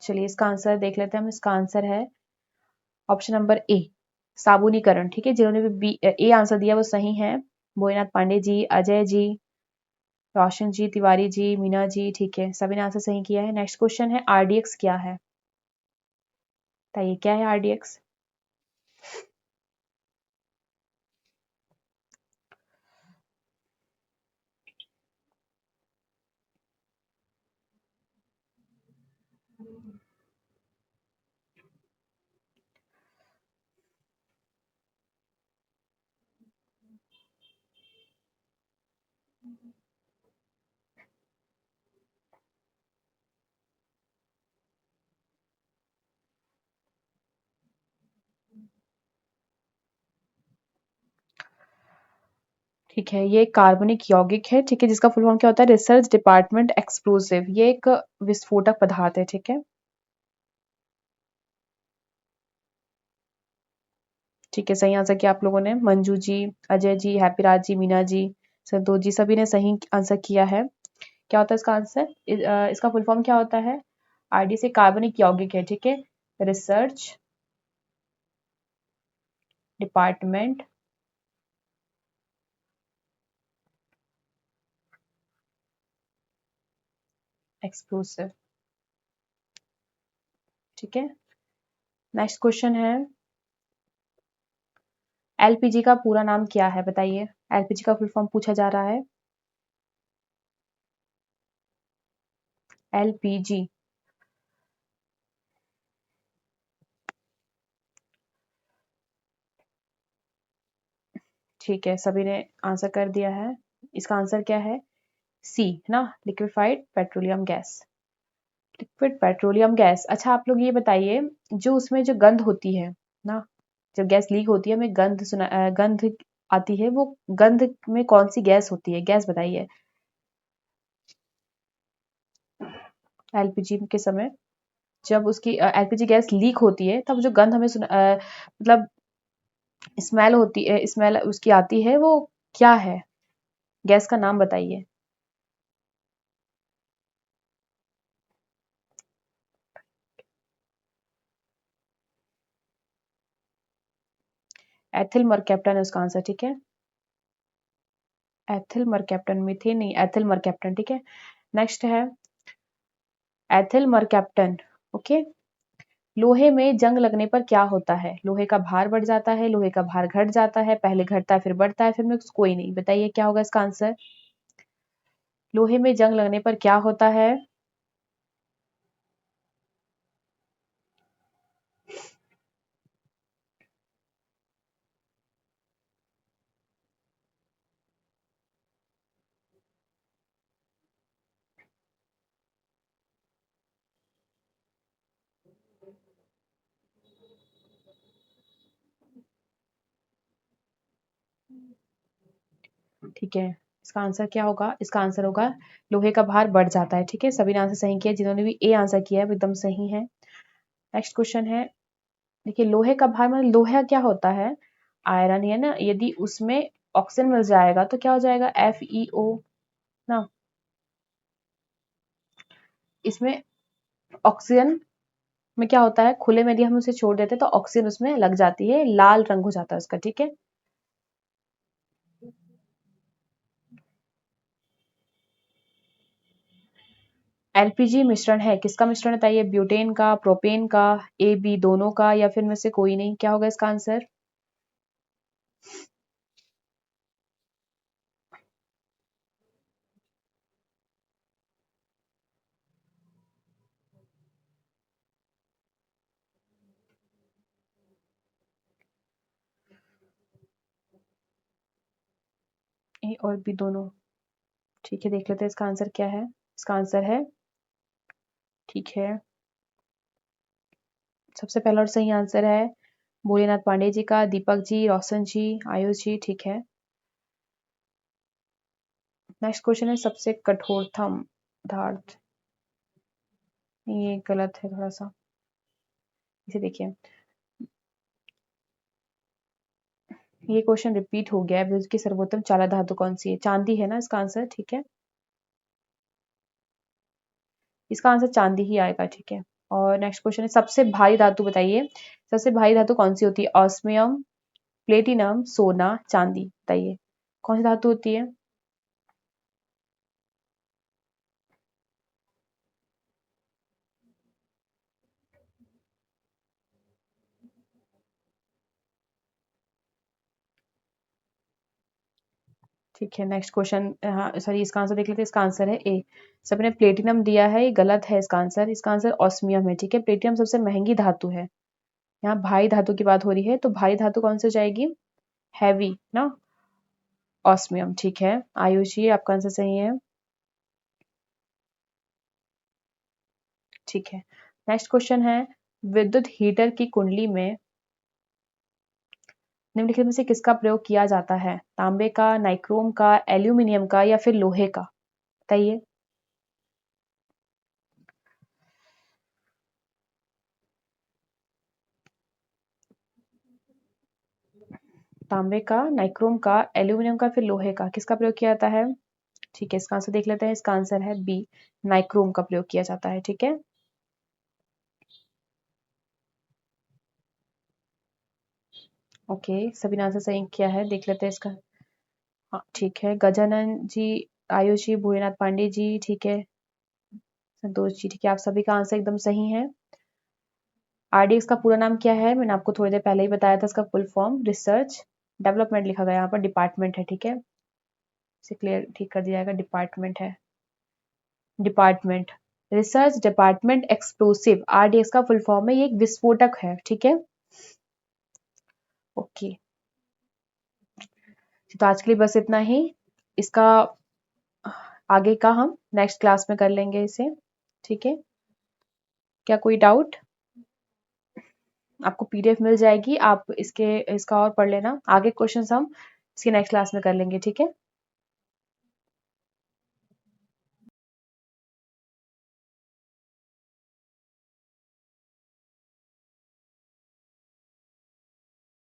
चलिए इसका आंसर देख लेते हैं हम। इसका आंसर है ऑप्शन नंबर ए, साबुनीकरण। ठीक है, जिन्होंने भी ए आंसर दिया वो सही है, भोलेनाथ पांडे जी, अजय जी, रोशन जी, तिवारी जी, मीना जी। ठीक है, सभी ने आंसर सही किया है। नेक्स्ट क्वेश्चन है, आरडीएक्स क्या है? बताइए क्या है आरडीएक्स? ठीक है, ये कार्बनिक यौगिक है। ठीक है, जिसका फुल फॉर्म क्या होता है, रिसर्च डिपार्टमेंट एक्सप्लोसिव। ये एक विस्फोटक पदार्थ है। ठीक है, ठीक है, सही आंसर किया आप लोगों ने, मंजू जी, अजय जी, हैप्पी राज जी, मीना जी, संतोष जी, सभी ने सही आंसर किया है। क्या होता है इसका आंसर, इसका फुल फॉर्म क्या होता है? आरडी से कार्बनिक यौगिक है। ठीक है, रिसर्च डिपार्टमेंट एक्सप्लोसिव। ठीक है, नेक्स्ट क्वेश्चन है, एलपीजी का पूरा नाम क्या है? बताइए, एलपीजी का फुल फॉर्म पूछा जा रहा है। एलपीजी। ठीक है, सभी ने आंसर कर दिया है। इसका आंसर क्या है? सी है ना, liquefied petroleum gas. Liquid petroleum gas. अच्छा आप लोग ये बताइए, जो उसमें जो गंध होती है ना, जब गैस लीक होती है हमें गंध आती है, वो गंध में कौन सी गैस होती है? गैस बताइए। एलपीजी के समय जब उसकी एलपीजी गैस लीक होती है, तब जो गंध हमें मतलब स्मेल होती है, स्मेल उसकी आती है, वो क्या है? गैस का नाम बताइए। एथिल मरकैप्टन है उसका आंसर। ठीक है, एथिल मरकैप्टन, मीथेन नहीं, एथिल मरकैप्टन। ठीक है, नेक्स्ट है एथिल मरकैप्टन। ओके, लोहे में जंग लगने पर क्या होता है? लोहे का भार बढ़ जाता है, लोहे का भार घट जाता है, पहले घटता है फिर बढ़ता है, फिर में कोई नहीं। बताइए क्या होगा इसका आंसर? लोहे में जंग लगने पर क्या होता है? ठीक है, इसका आंसर क्या होगा? इसका आंसर होगा लोहे का भार बढ़ जाता है। ठीक है, सभी ने आंसर सही किया, जिन्होंने भी ए आंसर किया है वो एकदम सही है। नेक्स्ट क्वेश्चन है, देखिए लोहे का भार मतलब लोहा क्या होता है? आयरन है ना, यदि उसमें ऑक्सीजन मिल जाएगा तो क्या हो जाएगा? FeO ना, इसमें ऑक्सीजन में क्या होता है, खुले में यदि हम उसे छोड़ देते हैं तो ऑक्सीजन उसमें लग जाती है, लाल रंग हो जाता है उसका। ठीक है, एलपीजी मिश्रण है, किसका मिश्रण बताइए? ब्यूटेन का, प्रोपेन का, ए बी दोनों का, या फिर में से कोई नहीं? क्या होगा इसका आंसर? ए और बी दोनों। ठीक है, देख लेते हैं इसका आंसर क्या है। इसका आंसर है, ठीक है, सबसे पहला और सही आंसर है भोलेनाथ पांडे जी का, दीपक जी, रोशन जी, आयुष जी। ठीक है, नेक्स्ट क्वेश्चन है सबसे कठोरतम पदार्थ। ये गलत है थोड़ा सा, इसे देखिए। ये क्वेश्चन रिपीट हो गया है। विश्व की सर्वोत्तम चालक धातु कौन सी है? चांदी है ना इसका आंसर। ठीक है, इसका आंसर चांदी ही आएगा। ठीक है, और नेक्स्ट क्वेश्चन है सबसे भारी धातु बताइए। सबसे भारी धातु कौन सी होती है? ऑस्मियम, प्लेटिनम, सोना, चांदी। बताइए कौन सी धातु होती है? ठीक है, नेक्स्ट क्वेश्चन, हाँ सॉरी, इसका आंसर देख लेते हैं। इसका आंसर है ए। सबने प्लेटिनम दिया है, ये गलत है इसका आंसर। इसका आंसर ऑस्मियम है। ठीक है, प्लेटिनम सबसे महंगी धातु है। यहाँ भारी धातु की बात हो रही है, तो भारी धातु कौन सी हो जाएगी? हैवी ना, ऑस्मियम। ठीक है, आयुषी आपका आंसर सही है। ठीक है, नेक्स्ट क्वेश्चन है विद्युत हीटर की कुंडली में निम्नलिखित में से किसका प्रयोग किया जाता है? तांबे का, नाइक्रोम का, एल्यूमिनियम का, या फिर लोहे का? बताइए। तांबे का, नाइक्रोम का, एल्यूमिनियम का, फिर लोहे का, किसका प्रयोग किया जाता है? ठीक है, इसका आंसर देख लेते हैं। इसका आंसर है बी, नाइक्रोम का प्रयोग किया जाता है। ठीक है, ओके, सभी ने आंसर सही किया है। देख लेते हैं इसका। हाँ ठीक है, गजानन जी, आयुष जी, भूरीनाथ पांडे जी, ठीक है, संतोष जी, ठीक है, आप सभी का आंसर एकदम सही है। आरडीएक्स का पूरा नाम क्या है? मैंने आपको थोड़ी देर पहले ही बताया था। इसका फुल फॉर्म रिसर्च डेवलपमेंट लिखा गया, यहाँ पर डिपार्टमेंट है। ठीक है, इसे क्लियर ठीक कर दिया जाएगा, डिपार्टमेंट है। Department, research department explosive, RDX का फुल फॉर्म है। ये एक विस्फोटक है। ठीक है, ओके, तो आज के लिए बस इतना ही। इसका आगे का हम नेक्स्ट क्लास में कर लेंगे इसे। ठीक है, क्या कोई डाउट? आपको पीडीएफ मिल जाएगी, आप इसका और पढ़ लेना। आगे क्वेश्चंस हम इसके नेक्स्ट क्लास में कर लेंगे। ठीक है।